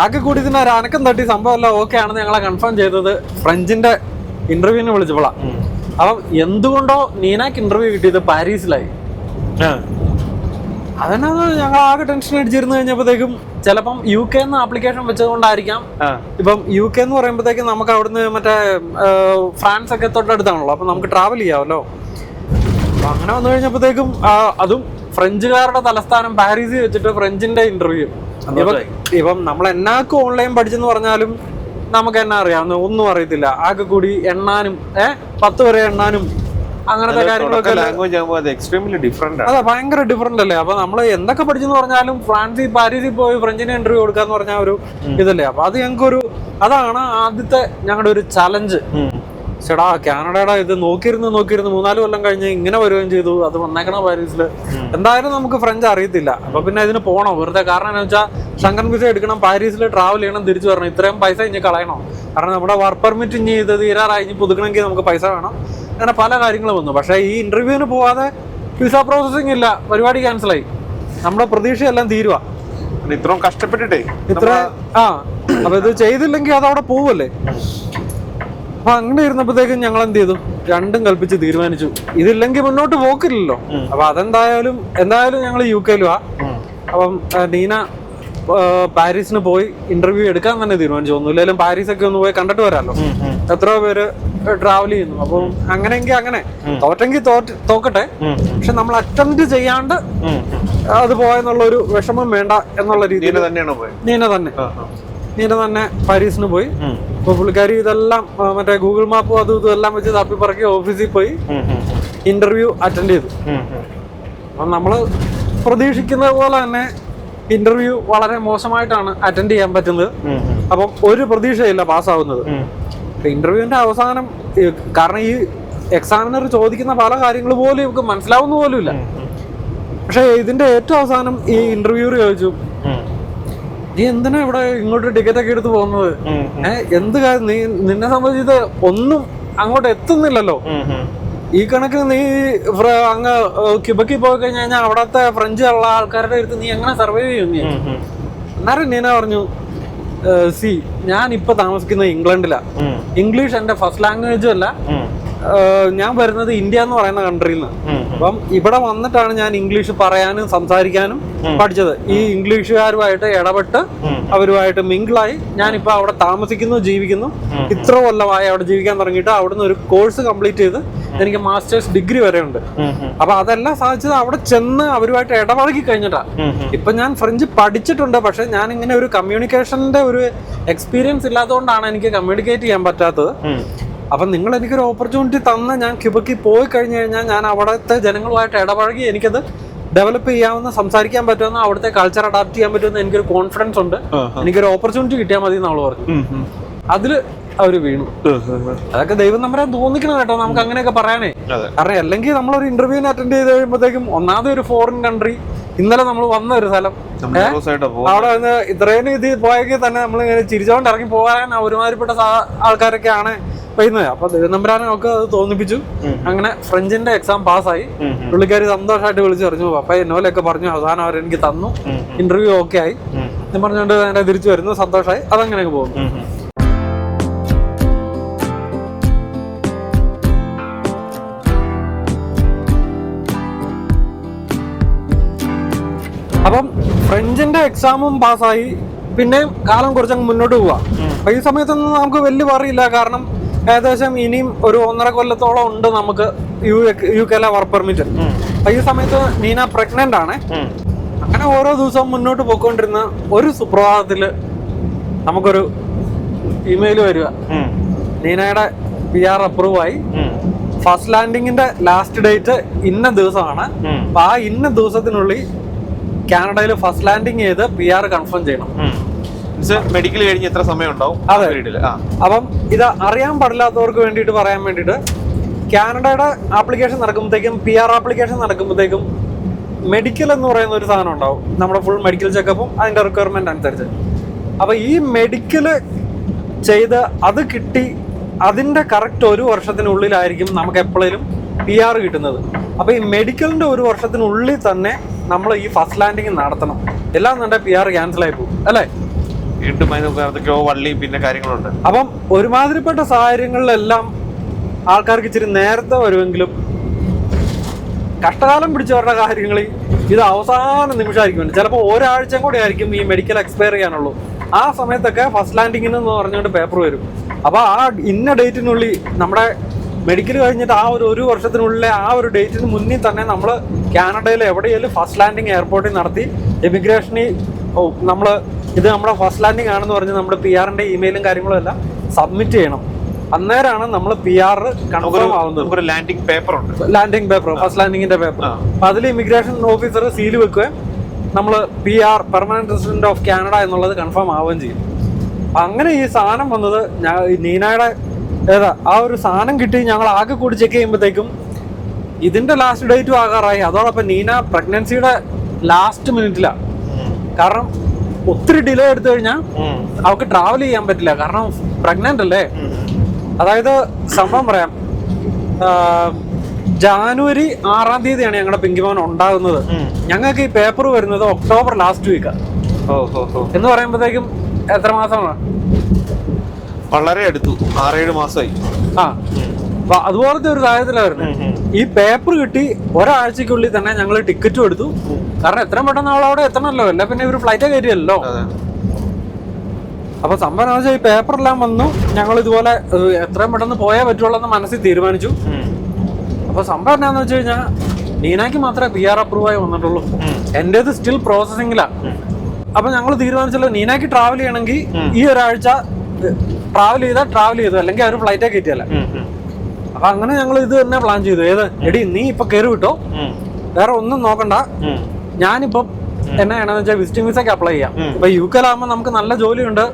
ആകെ കൂടി ഇതിന് ഒരു അനക്കം തട്ടി സംഭവം എല്ലാം ഓക്കെ ആണെന്ന് ഞങ്ങളെ കൺഫേം ചെയ്തത് ഫ്രഞ്ചിന്റെ ഇന്റർവ്യൂവിന് വിളിച്ചപ്പോളാ. അപ്പം എന്തുകൊണ്ടോ നീനാക്ക് ഇന്റർവ്യൂ കിട്ടിയത് പാരീസിലായി. അതിനാണ് ഞങ്ങൾ ആകെ ടെൻഷൻ അടിച്ചിരുന്നു. കഴിഞ്ഞപ്പോഴത്തേക്കും ചിലപ്പം UK ആപ്ലിക്കേഷൻ വെച്ചതുകൊണ്ടായിരിക്കാം. ഇപ്പം UK എന്ന് പറയുമ്പോഴത്തേക്കും നമുക്ക് അവിടുന്ന് മറ്റേ ഫ്രാൻസ് ഒക്കെ തൊട്ടടുത്താണല്ലോ, അപ്പൊ നമുക്ക് ട്രാവൽ ചെയ്യാമല്ലോ. അപ്പൊ അങ്ങനെ വന്നു കഴിഞ്ഞപ്പോഴത്തേക്കും അതും ഫ്രഞ്ചുകാരുടെ തലസ്ഥാനം പാരീസിൽ വെച്ചിട്ട് ഫ്രഞ്ചിന്റെ ഇന്റർവ്യൂ. ഇപ്പം നമ്മൾ എന്നാക്കും ഓൺലൈൻ പഠിച്ചെന്ന് പറഞ്ഞാലും നമുക്ക് എന്നാ അറിയാവുന്ന ഒന്നും അറിയത്തില്ല. ആകെ കൂടി എണ്ണാനും 10 വരെ എണ്ണാനും അങ്ങനത്തെ കാര്യങ്ങളൊക്കെ അതെ ഭയങ്കര ഡിഫറെന്റ് അല്ലേ. അപ്പൊ നമ്മൾ എന്തൊക്കെ പഠിച്ചെന്ന് പറഞ്ഞാലും പാരീസിൽ പോയി ഫ്രഞ്ചിന് ഇന്റർവ്യൂ കൊടുക്കാന്ന് പറഞ്ഞ ഒരു ഇതല്ലേ. അപ്പൊ അത് ഞങ്ങൾക്കൊരു അതാണ് ആദ്യത്തെ ഞങ്ങളുടെ ഒരു ചലഞ്ച്. ചേടാ കാനഡയുടെ ഇത് നോക്കിയിരുന്ന് 3-4 കൊല്ലം കഴിഞ്ഞ് ഇങ്ങനെ വരികയും ചെയ്തു. അത് വന്നേക്കണ പാരീസില്. എന്തായാലും നമുക്ക് ഫ്രഞ്ച് അറിയത്തില്ല. അപ്പൊ പിന്നെ ഇതിന് പോകണം വെറുതെ. കാരണം എന്ന് വെച്ചാൽ ഷങ്കൻ വിസ എടുക്കണം, പാരീസിൽ ട്രാവൽ ചെയ്യണം, തിരിച്ചു വരണം. ഇത്രയും പൈസ ഇനി കളയണോ? കാരണം നമ്മുടെ വർക്ക് പെർമിറ്റ് ഇനി ഇത് തീരാറായി, ഇനി പുതുക്കണമെങ്കിൽ നമുക്ക് പൈസ വേണം. അങ്ങനെ പല കാര്യങ്ങളും വന്നു. പക്ഷേ ഈ ഇന്റർവ്യൂവിന് പോവാതെ വിസ പ്രോസസ്സിംഗ് ഇല്ല, പരിപാടി ക്യാൻസലായി. നമ്മുടെ പ്രതീക്ഷയെല്ലാം തീരുവാ. ഇത്രയും കഷ്ടപ്പെട്ടിട്ടേ അപ്പൊ ഇത് ചെയ്തില്ലെങ്കിൽ അത് അവിടെ പോവല്ലേ. അപ്പൊ അങ്ങനെ ഇരുന്നപ്പോഴത്തേക്കും ഞങ്ങൾ എന്ത് ചെയ്തു, രണ്ടും കൽപ്പിച്ച് തീരുമാനിച്ചു ഇതില്ലെങ്കിൽ മുന്നോട്ട് പോക്കില്ലല്ലോ. അപ്പൊ എന്തായാലും ഞങ്ങൾ UK അപ്പം നീന പാരീസിന് പോയി ഇന്റർവ്യൂ എടുക്കാൻ തന്നെ തീരുമാനിച്ചു. ഒന്നുമില്ലെങ്കിലും പാരീസൊക്കെ ഒന്ന് പോയി കണ്ടിട്ട് വരാമല്ലോ. എത്രയോ പേര് ട്രാവൽ ചെയ്യുന്നു. അപ്പം അങ്ങനെയെങ്കിൽ അങ്ങനെ, തോറ്റെങ്കിൽ തോക്കട്ടെ, പക്ഷെ നമ്മൾ അറ്റംപ്റ്റ് ചെയ്യാണ്ട് അത് പോയെന്നുള്ള ഒരു വിഷമം വേണ്ട എന്നുള്ള രീതിയിൽ നീന തന്നെ പാരീസിന് പോയി. അപ്പൊ പുള്ളിക്കാരി ഇതെല്ലാം മറ്റേ ഗൂഗിൾ മാപ്പും അതും ഇതും എല്ലാം വെച്ച് തപ്പി പറക്കി ഓഫീസിൽ പോയി ഇന്റർവ്യൂ അറ്റൻഡ് ചെയ്തു. അപ്പം നമ്മള് പ്രതീക്ഷിക്കുന്നത് പോലെ തന്നെ ഇന്റർവ്യൂ വളരെ മോശമായിട്ടാണ് അറ്റൻഡ് ചെയ്യാൻ പറ്റുന്നത്. അപ്പം ഒരു പ്രതീക്ഷയില്ല പാസ്സാവുന്നത്. ഇന്റർവ്യൂവിന്റെ അവസാനം കാരണം ഈ എക്സാമിനർ ചോദിക്കുന്ന പല കാര്യങ്ങൾ പോലും നമുക്ക് മനസ്സിലാവുന്ന പോലും ഇല്ല. പക്ഷെ ഇതിന്റെ ഏറ്റവും അവസാനം ഈ ഇന്റർവ്യൂർ ചോദിച്ചു, നീ എന്തിനാ ഇവിടെ ഇങ്ങോട്ട് ടിക്കറ്റ് ഒക്കെ എടുത്ത് പോകുന്നത്? എന്ത് കാര്യം, നിന്നെ സംബന്ധിച്ച് ഒന്നും അങ്ങോട്ട് എത്തുന്നില്ലല്ലോ. ഈ കണക്കിന് നീ അങ്ങ് ക്യൂബക്കിൽ പോയി കഴിഞ്ഞാൽ അവിടത്തെ ഫ്രഞ്ച് ഉള്ള ആൾക്കാരുടെ അടുത്ത് നീ എങ്ങനെ സർവൈവ് ചെയ്യും? നീ അന്നേരം നീന പറഞ്ഞു, ഞാൻ ഇപ്പൊ താമസിക്കുന്നത് ഇംഗ്ലണ്ടിലാ. ഇംഗ്ലീഷ് എന്റെ ഫസ്റ്റ് ലാംഗ്വേജും അല്ല. ഞാൻ വരുന്നത് ഇന്ത്യ എന്ന് പറയുന്ന കൺട്രിയിൽ നിന്ന്. അപ്പം ഇവിടെ വന്നിട്ടാണ് ഞാൻ ഇംഗ്ലീഷ് പറയാനും സംസാരിക്കാനും പഠിച്ചത്. ഈ ഇംഗ്ലീഷുകാരുമായിട്ട് ഇടപെട്ട് അവരുമായിട്ട് മിങ്കിളായി ഞാനിപ്പോ അവിടെ താമസിക്കുന്നു, ജീവിക്കുന്നു. ഇത്ര കൊല്ലമായി അവിടെ ജീവിക്കാൻ തുടങ്ങിയിട്ട് അവിടുന്ന് ഒരു കോഴ്സ് കംപ്ലീറ്റ് ചെയ്ത് എനിക്ക് മാസ്റ്റേഴ്സ് ഡിഗ്രി വരെ ഉണ്ട്. അപ്പൊ അതെല്ലാം സാധിച്ചത് അവിടെ ചെന്ന് അവരുമായിട്ട് ഇടപഴകി കഴിഞ്ഞിട്ടാ. ഇപ്പൊ ഞാൻ ഫ്രഞ്ച് പഠിച്ചിട്ടുണ്ട്, പക്ഷെ ഞാൻ ഇങ്ങനെ ഒരു കമ്മ്യൂണിക്കേഷന്റെ ഒരു എക്സ്പീരിയൻസ് ഇല്ലാത്തതുകൊണ്ടാണ് എനിക്ക് കമ്മ്യൂണിക്കേറ്റ് ചെയ്യാൻ പറ്റാത്തത്. അപ്പം നിങ്ങൾ എനിക്കൊരു ഓപ്പർച്യൂണിറ്റി തന്ന് ഞാൻ ക്യൂബക്കിൽ പോയി കഴിഞ്ഞു കഴിഞ്ഞാൽ ഞാൻ അവിടുത്തെ ജനങ്ങളുമായിട്ട് ഇടപഴകി എനിക്കത് ഡെവലപ്പ് ചെയ്യാവുന്ന, സംസാരിക്കാൻ പറ്റുമെന്ന്, അവിടുത്തെ കൾച്ചർ അഡാപ്റ്റ് ചെയ്യാൻ പറ്റുമെന്ന് എനിക്കൊരു കോൺഫിഡൻസ് ഉണ്ട്. എനിക്കൊരു ഓപ്പർച്യൂണിറ്റി കിട്ടിയാൽ മതി എന്ന് അവള് പറഞ്ഞു. അതില് അവര് വീണു. അതൊക്കെ ദൈവം നമ്മളെ തോന്നിക്കണം കേട്ടോ, നമുക്ക് അങ്ങനെയൊക്കെ പറയാനേ. കാരണം അല്ലെങ്കിൽ നമ്മളൊരു ഇന്റർവ്യൂവിന് അറ്റൻഡ് ചെയ്ത് കഴിയുമ്പോഴത്തേക്കും ഒന്നാമത് ഒരു ഫോറിൻ കൺട്രി, ഇന്നലെ നമ്മൾ വന്ന ഒരു സ്ഥലം, അവിടെ വന്ന് ഇത്രയും ഇത് പോയെങ്കിൽ തന്നെ നമ്മൾ ഇങ്ങനെ ചിരിച്ചോണ്ട് ഇറങ്ങി പോകാൻ ഒരുമാതിരിപ്പെട്ട ആൾക്കാരൊക്കെയാണ് ചെയ്യുന്നത്. അപ്പൊ ദൈവനമ്പരാനെ ഒക്കെ അത് തോന്നിപ്പിച്ചു. അങ്ങനെ ഫ്രഞ്ചിന്റെ എക്സാം പാസ്സായി. പുള്ളിക്കാരി സന്തോഷമായിട്ട് വിളിച്ചു പറഞ്ഞു, അപ്പൊ എന്നോലൊക്കെ പറഞ്ഞു. അവസാനം അവരെനിക്ക് തന്നു, ഇന്റർവ്യൂ ഓക്കെ ആയി എന്ന് പറഞ്ഞുകൊണ്ട് എന്നെ തിരിച്ചു വരുന്നു. സന്തോഷമായി. അതങ്ങനെ പോകുന്നു. അപ്പം ഫ്രഞ്ചിന്റെ എക്സാമും പാസ്സായി. പിന്നെയും കാലം കുറച്ചങ്ങ് മുന്നോട്ട് പോവാ. അപ്പൊ ഈ സമയത്തൊന്നും നമുക്ക് വലിയ പറയില്ല. കാരണം ഏകദേശം ഇനിയും ഒരു 1.5 കൊല്ലത്തോളം ഉണ്ട് നമുക്ക് UK വർക്ക് പെർമിറ്റ്. അപ്പൊ ഈ സമയത്ത് നീന പ്രഗ്നന്റ് ആണ്. അങ്ങനെ ഓരോ ദിവസവും മുന്നോട്ട് പോയിക്കൊണ്ടിരുന്ന ഒരു സുപ്രഭാതത്തില് നമുക്കൊരു ഇമെയിൽ വരിക, നീനയുടെ PR അപ്രൂവ് ആയി. ഫസ്റ്റ് ലാൻഡിങ്ങിന്റെ ലാസ്റ്റ് ഡേറ്റ് ഇന്ന ദിവസമാണ്. അപ്പൊ ആ ഇന്ന ദിവസത്തിനുള്ളിൽ കാനഡയിൽ ഫസ്റ്റ് ലാൻഡിങ് ചെയ്ത് PR കൺഫേം ചെയ്യണം. മെഡിക്കൽ കഴിഞ്ഞ് എത്ര സമയം ഉണ്ടാവും? അതെ. അപ്പം ഇത് അറിയാൻ പാടില്ലാത്തവർക്ക് വേണ്ടിയിട്ട് പറയാൻ വേണ്ടിയിട്ട്, കാനഡയുടെ ആപ്ലിക്കേഷൻ നടക്കുമ്പോഴത്തേക്കും, PR ആപ്ലിക്കേഷൻ നടക്കുമ്പോഴത്തേക്കും മെഡിക്കൽ എന്ന് പറയുന്ന ഒരു സാധനം ഉണ്ടാവും. നമ്മുടെ ഫുൾ മെഡിക്കൽ ചെക്കപ്പും അതിന്റെ റിക്വയർമെന്റ് അനുസരിച്ച്. അപ്പൊ ഈ മെഡിക്കല് ചെയ്ത് അത് കിട്ടി അതിന്റെ കറക്റ്റ് 1 വർഷത്തിനുള്ളിലായിരിക്കും നമുക്ക് എപ്പോഴും PR കിട്ടുന്നത്. അപ്പൊ ഈ മെഡിക്കലിന്റെ 1 വർഷത്തിനുള്ളിൽ തന്നെ നമ്മൾ ഈ ഫസ്റ്റ് ലാൻഡിങ് നടത്തണം. എല്ലാം തന്നെ PR ക്യാൻസൽ ആയി പോകും അല്ലേ? വീണ്ടും അതിനൊക്കെ വള്ളി പിന്നെ കാര്യങ്ങളുണ്ട്. അപ്പം ഒരുമാതിരിപ്പെട്ട സാഹചര്യങ്ങളിലെല്ലാം ആൾക്കാർക്ക് ഇച്ചിരി നേരത്തെ വരുമെങ്കിലും കഷ്ടകാലം പിടിച്ചവരുടെ കാര്യങ്ങളിൽ ഇത് അവസാന നിമിഷമായിരിക്കും. ചിലപ്പോൾ ഒരാഴ്ചയും കൂടെ ആയിരിക്കും ഈ മെഡിക്കൽ എക്സ്പയർ ചെയ്യാനുള്ളൂ. ആ സമയത്തൊക്കെ ഫസ്റ്റ് ലാൻഡിങ്ങിന് എന്ന് പറഞ്ഞുകൊണ്ട് പേപ്പർ വരും. അപ്പോൾ ആ ഇന്ന ഡേറ്റിനുള്ളിൽ നമ്മുടെ മെഡിക്കൽ കഴിഞ്ഞിട്ട് ആ 1 വർഷത്തിനുള്ളിലെ ആ ഒരു ഡേറ്റിന് മുന്നിൽ തന്നെ നമ്മൾ കാനഡയിൽ എവിടെയെങ്കിലും ഫസ്റ്റ് ലാൻഡിങ് എയർപോർട്ടിൽ നടത്തി ഇമിഗ്രേഷനിൽ നമ്മൾ ഇത് നമ്മുടെ ഫസ്റ്റ് ലാൻഡിങ് ആണെന്ന് പറഞ്ഞ് നമ്മുടെ PR-ന്റെ ഇമെയിലും കാര്യങ്ങളും എല്ലാം സബ്മിറ്റ് ചെയ്യണം. അന്നേരമാണ് നമ്മൾ PR കൺഫേം ആവുന്നത്. ലാൻഡിങ് പേപ്പർ ഉണ്ട്, ലാൻഡിങ് പേപ്പർ, ഫസ്റ്റ് ലാൻഡിങ്ങിന്റെ പേപ്പർ. അപ്പൊ അതിൽ ഇമിഗ്രേഷൻ ഓഫീസർ സീൽ വെക്കുകയും നമ്മൾ PR permanent resident of Canada എന്നുള്ളത് കൺഫേം ആവുകയും ചെയ്യും. അങ്ങനെ ഈ സാധനം വന്നത് നീനയുടെ ആ ഒരു സാധനം കിട്ടി ഞങ്ങൾ ആകെ കൂടി ചെക്ക് ചെയ്യുമ്പോഴത്തേക്കും ഇതിന്റെ ലാസ്റ്റ് ഡേറ്റും ആകാറായി. അതോടൊപ്പം നീന പ്രഗ്നൻസിയുടെ ലാസ്റ്റ് മിനിറ്റിലാണ്. കാരണം ഒത്തിരി ഡിലേ എടുത്തു കഴിഞ്ഞാൽ അവൾക്ക് ട്രാവൽ ചെയ്യാൻ പറ്റില്ല. കാരണം പ്രഗ്നന്റ് അല്ലേ. അതായത് സംഭവം പറയാം, ജാനുവരി 6-ാം തീയതിയാണ് ഞങ്ങളുടെ പിങ്കിമോൻ ഉണ്ടാകുന്നത്. ഞങ്ങൾക്ക് ഈ പേപ്പർ വരുന്നത് ഒക്ടോബർ ലാസ്റ്റ് വീക്കാണ്. എന്ന് പറയുമ്പോഴത്തേക്കും എത്ര മാസമാണ്? വളരെ അടുത്തു, 6-7 മാസമായി. അതുപോലത്തെ ഒരു സാഹചര്യത്തിലായിരുന്നു. ഈ പേപ്പർ കിട്ടി ഒരാഴ്ചക്കുള്ളിൽ തന്നെ ഞങ്ങൾ ടിക്കറ്റും എടുത്തു. കാരണം എത്രയും പെട്ടെന്ന് അവൾ അവിടെ എത്തണമല്ലോ, അല്ല പിന്നെ ഇവര് ഫ്ലൈറ്റ് കയറ്റിയല്ലോ. അപ്പൊ സംഭവം എന്ന് വെച്ചാൽ ഈ പേപ്പറെല്ലാം വന്നു. ഞങ്ങൾ ഇതുപോലെ എത്രയും പെട്ടെന്ന് പോയേ പറ്റുള്ളൂ എന്ന് മനസ്സിൽ തീരുമാനിച്ചു. അപ്പൊ സംഭവം എന്താന്ന് വെച്ച് കഴിഞ്ഞാൽ നീനയ്ക്ക് മാത്രമേ PR അപ്രൂവ് ആയി വന്നിട്ടുള്ളൂ. എന്റേത് സ്റ്റിൽ പ്രോസസിംഗിലാണ്. അപ്പൊ ഞങ്ങൾ തീരുമാനിച്ചല്ലോ നീനയ്ക്ക് ട്രാവൽ ചെയ്യണമെങ്കിൽ ഈ ഒരാഴ്ച ട്രാവൽ ചെയ്തു, അല്ലെങ്കിൽ അവർ ഫ്ലൈറ്റേ കയറ്റിയല്ല. അപ്പൊ അങ്ങനെ ഞങ്ങൾ ഇത് തന്നെ പ്ലാൻ ചെയ്തു. എടി നീ ഇപ്പൊ കയറി വിട്ടോ, വേറെ ഒന്നും നോക്കണ്ട. ഞാനിപ്പം എന്നാണെന്ന് വെച്ചാൽ വിസിറ്റിംഗ് വിസയ്ക്ക് അപ്ലൈ ചെയ്യാം. ഇപ്പൊ UK ആകുമ്പോൾ നമുക്ക് നല്ല ജോലിയുണ്ട്.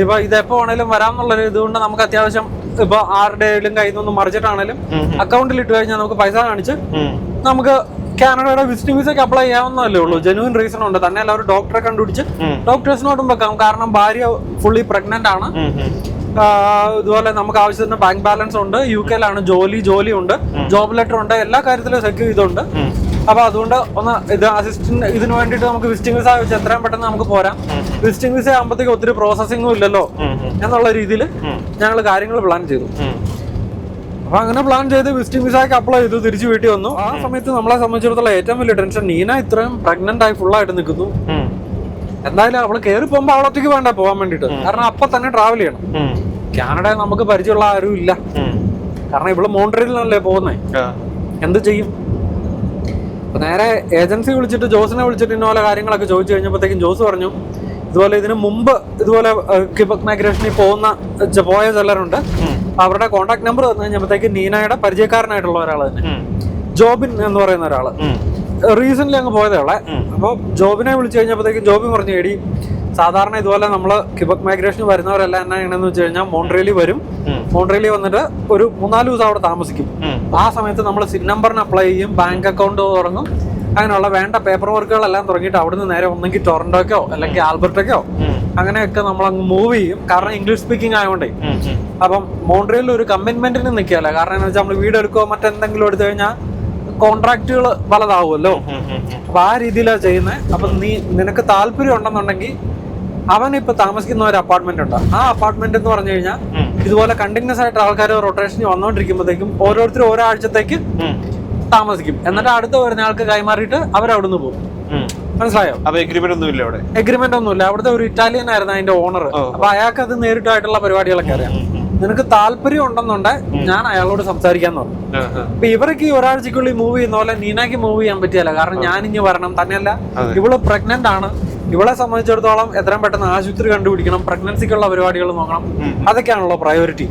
ഇപ്പൊ ഇതെപ്പോ വേണേലും വരാമെന്നുള്ളൊരു ഇതുകൊണ്ട് നമുക്ക് അത്യാവശ്യം ഇപ്പൊ ആരുടെയും കയ്യിൽ നിന്നൊന്നും മറിച്ചിട്ടാണേലും അക്കൗണ്ടിൽ ഇട്ട് കഴിഞ്ഞാൽ നമുക്ക് പൈസ കാണിച്ച് നമുക്ക് കാനഡയുടെ വിസിറ്റിംഗ് വിസയ്ക്ക് അപ്ലൈ ചെയ്യാവുന്നതല്ലേ ഉള്ളൂ. ജെന്യൂൻ റീസൺ ഉണ്ട്. തന്നെ എല്ലാവരും ഡോക്ടറെ കണ്ടുപിടിച്ച് ഡോക്ടേഴ്സിനോടും വെക്കാം. കാരണം ഭാര്യ ഫുള്ളി പ്രഗ്നന്റ് ആണ്. ഇതുപോലെ നമുക്ക് ആവശ്യത്തിന് ബാങ്ക് ബാലൻസ് ഉണ്ട്. UK-ലാണ് ജോലി ഉണ്ട്, ജോബ് ലെറ്റർ ഉണ്ട്, എല്ലാ കാര്യത്തിലും സെക്യൂർ ചെയ്തുണ്ട്. അപ്പൊ അതുകൊണ്ട് ഒന്ന് ഇത് അസിസ്റ്റന്റ് ഇതിന് വേണ്ടിയിട്ട് നമുക്ക് വിസിറ്റിംഗ് വിസ വെച്ച് എത്രയും പെട്ടെന്ന് നമുക്ക് പോരാം. വിസിറ്റിംഗ് വിസ ആകുമ്പോഴത്തേക്ക് ഒത്തിരി പ്രോസസ്സിങ്ങും ഇല്ലല്ലോ എന്നുള്ള രീതിയിൽ ഞങ്ങൾ കാര്യങ്ങൾ പ്ലാൻ ചെയ്തു. അപ്പൊ അങ്ങനെ പ്ലാൻ ചെയ്ത് വിസിറ്റിംഗ് വിസയ്ക്ക് അപ്ലൈ ചെയ്തു, തിരിച്ചു വീട്ടിൽ വന്നു. ആ സമയത്ത് നമ്മളെ സംബന്ധിച്ചിടത്തോളം ഏറ്റവും വലിയ ടെൻഷൻ, നീന ഇത്രയും പ്രഗ്നന്റ് ആയി ഫുള്ളായിട്ട് നിൽക്കുന്നു. എന്തായാലും അവള് കയറി പോകുമ്പോ അവളൊറ്റയ്ക്ക് വേണ്ട പോകാൻ വേണ്ടിട്ട്. കാരണം അപ്പൊ തന്നെ ട്രാവൽ ചെയ്യണം. കാനഡയിൽ നമുക്ക് പരിചയമുള്ള ആരും ഇല്ല. കാരണം ഇവള് മോൺട്രിയലിനല്ലേ പോകുന്നേ. എന്ത് ചെയ്യും? നേരെ ഏജൻസി വിളിച്ചിട്ട് ജോസിനെ വിളിച്ചിട്ട് ഇന്നപോലെ കാര്യങ്ങളൊക്കെ ചോദിച്ചു കഴിഞ്ഞപ്പോഴത്തേക്കും ജോസ് പറഞ്ഞു ഇതുപോലെ ഇതിന് മുമ്പ് ഇതുപോലെ ക്വിബക് മൈഗ്രേഷനിൽ പോയ ചിലരുണ്ട്. അവരുടെ കോൺടാക്ട് നമ്പർ തന്നു കഴിഞ്ഞപ്പോഴത്തേക്ക് നീനയുടെ പരിചയക്കാരനായിട്ടുള്ള ഒരാൾ തന്നെ, ജോബിൻ എന്ന് പറയുന്ന ഒരാള് റീസെന്റ് അങ്ങ് പോയതേ ഉള്ളേ. അപ്പോൾ ജോബിനെ വിളിച്ചു കഴിഞ്ഞപ്പോഴത്തേക്കും ജോബിൻ പറഞ്ഞു, എടി സാധാരണ ഇതുപോലെ നമ്മൾ ക്വിബക് മൈഗ്രേഷന് വരുന്നവരെല്ലാം എന്നാ ചെയ്യണമെന്ന് വെച്ച് കഴിഞ്ഞാൽ മോൺട്രിയലിൽ വരും. മോൺട്രിയലിൽ വന്നിട്ട് ഒരു 3-4 ദിവസം അവിടെ താമസിക്കും. ആ സമയത്ത് നമ്മൾ സിൻ നമ്പറിന് അപ്ലൈ ചെയ്യും, ബാങ്ക് അക്കൗണ്ട് തുടങ്ങും, അങ്ങനെയുള്ള വേണ്ട പേപ്പർ വർക്കുകളെല്ലാം തുടങ്ങിയിട്ട് അവിടുന്ന് നേരെ ഒന്നെങ്കിൽ ടൊറന്റോക്കോ അല്ലെങ്കിൽ ആൽബർട്ടോക്കോ അങ്ങനെയൊക്കെ നമ്മൾ അങ്ങ് മൂവ് ചെയ്യും. കാരണം ഇംഗ്ലീഷ് സ്പീക്കിംഗ് ആയതുകൊണ്ടേ. അപ്പം മോൺട്രിയലിൽ ഒരു കമ്മിറ്റ്മെന്റിന് നിൽക്കുകയല്ല. കാരണം എന്താ വെച്ചാൽ നമ്മൾ വീട് എടുക്കുകയോ മറ്റെന്തെങ്കിലും എടുത്തു കഴിഞ്ഞാൽ കോൺട്രാക്റ്റുകൾ പലതാവുമല്ലോ. അപ്പൊ ആ രീതിയിലാണ് ചെയ്യുന്നത്. അപ്പൊ നിനക്ക് താല്പര്യം ഉണ്ടെന്നുണ്ടെങ്കിൽ അവൻ ഇപ്പൊ താമസിക്കുന്ന ഒരു അപ്പാർട്ട്മെന്റ് ഉണ്ട്. ആ അപ്പാർട്ട്മെന്റ് എന്ന് പറഞ്ഞു കഴിഞ്ഞാൽ ഇതുപോലെ കണ്ടിന്യൂസ് ആയിട്ട് ആൾക്കാർ റൊട്ടേഷനിൽ വന്നോണ്ടിരിക്കുമ്പോഴത്തേക്കും ഓരോരുത്തരും ഒരാഴ്ചത്തേക്ക് താമസിക്കും. എന്നിട്ട് അടുത്ത വരുന്ന ആൾക്ക് കൈമാറിയിട്ട് അവരവിടുന്ന് പോകും. മനസ്സിലായോ? എഗ്രിമെന്റ് ഒന്നുമില്ല. അവിടുത്തെ ഒരു ഇറ്റാലിയൻ ആയിരുന്നു അതിന്റെ ഓണർ. അപ്പൊ അയാൾക്ക് അത് നേരിട്ടായിട്ടുള്ള പരിപാടികളൊക്കെ അറിയാം. നിനക്ക് താല്പര്യം ഉണ്ടെന്നുണ്ടെങ്കിൽ ഞാൻ അയാളോട് സംസാരിക്കാന്ന് പറഞ്ഞു. അപ്പൊ ഇവർക്ക് ഈ ഒരാഴ്ചക്കുള്ളിൽ മൂവ് ചെയ്യുന്ന പോലെ നീനയ്ക്ക് മൂവ് ചെയ്യാൻ പറ്റിയല്ല. കാരണം ഞാൻ ഇനി വരണം. തന്നെയല്ല ഇവള് പ്രഗ്നന്റ് ആണ്. ഇവളെ സംബന്ധിച്ചിടത്തോളം എത്രയും പെട്ടെന്ന് ആശുപത്രി കണ്ടുപിടിക്കണം, പ്രഗ്നൻസിക്കുള്ള പരിപാടികൾ നോക്കണം. അതൊക്കെയാണല്ലോ പ്രയോറിറ്റി.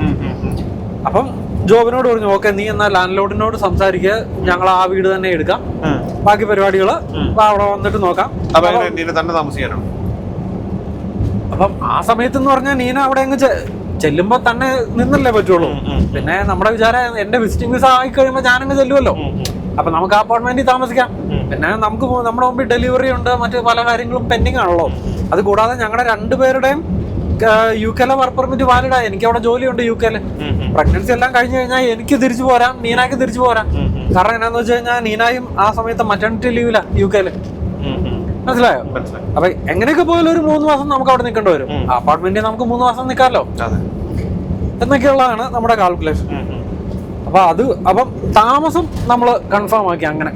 അപ്പം ജോബിനോട് പറഞ്ഞു, ഓക്കെ നീ എന്നാൽ ലാൻഡ് ലോഡിനോട് സംസാരിക്കുക, ഞങ്ങൾ ആ വീട് തന്നെ എടുക്കാം, ബാക്കി പരിപാടികൾ അവിടെ വന്നിട്ട് നോക്കാം. അപ്പം ആ സമയത്ത് എന്ന് പറഞ്ഞാൽ നീന അവിടെ അങ്ങ് ചെല്ലുമ്പോ തന്നെ നിന്നല്ലേ പറ്റുള്ളൂ. പിന്നെ നമ്മുടെ വിചാരം എന്റെ വിസിറ്റിംഗ് വിസ ആയി കഴിയുമ്പോ ഞാനങ്ങ് ചെല്ലുമല്ലോ. അപ്പൊ നമുക്ക് അപ്പാർട്ട്മെന്റിൽ താമസിക്കാം. പിന്നെ നമുക്ക് നമ്മുടെ മുമ്പിൽ ഡെലിവറി ഉണ്ട്, മറ്റു പല കാര്യങ്ങളും പെൻഡിങ് ആണല്ലോ. അത് കൂടാതെ ഞങ്ങളുടെ 2 പേരുടെയും UK വർക്ക് പെർമിറ്റ് വാലിഡായി, എനിക്ക് അവിടെ ജോലിയുണ്ട് UK. പ്രഗ്നൻസി എല്ലാം കഴിഞ്ഞു കഴിഞ്ഞാൽ എനിക്ക് തിരിച്ചു പോരാം, നീനായ്ക്ക് തിരിച്ചു പോരാം. കാരണം എന്നാന്ന് വെച്ച് കഴിഞ്ഞാൽ നീനായും ആ സമയത്ത് മറ്റേണിറ്റി ലീവില UK. മനസ്സിലായോ? അപ്പൊ എങ്ങനെയൊക്കെ പോയാലും ഒരു 3 മാസം നമുക്ക് അവിടെ നിൽക്കേണ്ടി വരും. അപ്പാർട്ട്മെന്റിൽ നമുക്ക് 3 മാസം നിൽക്കാമല്ലോ എന്നൊക്കെയുള്ളതാണ് നമ്മുടെ കാൽക്കുലേഷൻ. അപ്പം താമസം നമ്മള് കൺഫേം ആക്കി അങ്ങനെ.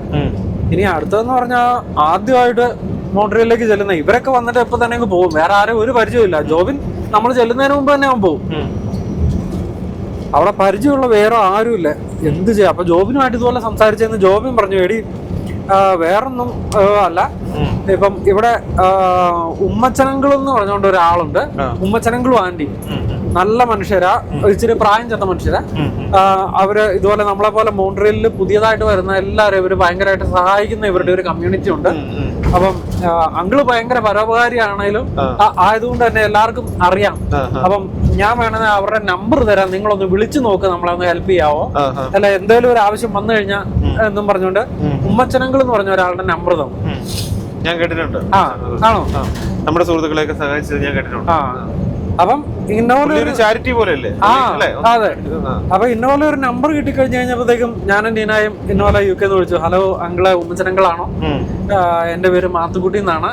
ഇനി അടുത്തതെന്ന് പറഞ്ഞാൽ ആദ്യമായിട്ട് മോൺട്രിയലിലേക്ക് ചെല്ലുന്ന ഇവരൊക്കെ വന്നിട്ട് എപ്പോ തന്നെ അങ്ങ് പോകും. വേറെ ആരും ഒരു പരിചയമില്ല. ജോബിൻ നമ്മൾ ചെല്ലുന്നതിന് മുമ്പ് തന്നെ അവൻ പോകും. അവിടെ പരിചയമുള്ള വേറെ ആരുമില്ല. എന്ത് ചെയ്യാം? അപ്പൊ ജോബിനുമായിട്ട് ഇതുപോലെ സംസാരിച്ചെന്ന് ജോബിൻ പറഞ്ഞു, എടി വേറൊന്നും അല്ല, ഇപ്പം ഇവിടെ ഉമ്മച്ചനങ്കിൾ എന്ന് പറഞ്ഞുകൊണ്ട് ഒരാളുണ്ട്. ഉമ്മച്ചനങ്കിളും ആന്റി നല്ല മനുഷ്യരാ, ഇച്ചിരി പ്രായം ചെന്ന മനുഷ്യരാ. അവര് ഇതുപോലെ നമ്മളെ പോലെ മോൺട്രിയലിൽ പുതിയതായിട്ട് വരുന്ന എല്ലാവരും ഇവര് ഭയങ്കരമായിട്ട് സഹായിക്കുന്ന ഇവരുടെ ഒരു കമ്മ്യൂണിറ്റി ഉണ്ട്. അപ്പം അങ്കിള് ഭയങ്കര പരോപകാരിയാണേലും ആയതുകൊണ്ട് തന്നെ എല്ലാവർക്കും അറിയാം. അപ്പം ഞാൻ വേണമെങ്കിൽ അവരുടെ നമ്പർ തരാം, നിങ്ങളൊന്ന് വിളിച്ചു നോക്ക്, നമ്മളൊന്ന് ഹെൽപ്പ് ചെയ്യാവോ, അല്ല എന്തെങ്കിലും ഒരു ആവശ്യം വന്നു കഴിഞ്ഞാൽ എന്നും പറഞ്ഞുകൊണ്ട് ഉമ്മച്ചനങ്കിൾ എന്ന് പറഞ്ഞ ഒരാളുടെ നമ്പർ തന്നു. ഞാൻ കേട്ടിട്ടുണ്ട്. ആണോ? നമ്മുടെ സുഹൃത്തുക്കളെയൊക്കെ സഹായിച്ചത് ഞാൻ കേട്ടിട്ടുണ്ട്. അപ്പം ഇന്നോലെ ഒരു ചാരിറ്റി പോലെയല്ലേ? അതെ. അപ്പൊ ഇന്നോലെ ഒരു നമ്പർ കിട്ടിക്കഴിഞ്ഞ് കഴിഞ്ഞപ്പോഴത്തേക്കും ഞാനും നീനായും ഇന്നോലെ UK വിളിച്ചു. ഹലോ അങ്കിള്, ഉമ്മച്ചനങ്കിളാണോ? എന്റെ പേര് മാത്തുക്കുട്ടി എന്നാണ്.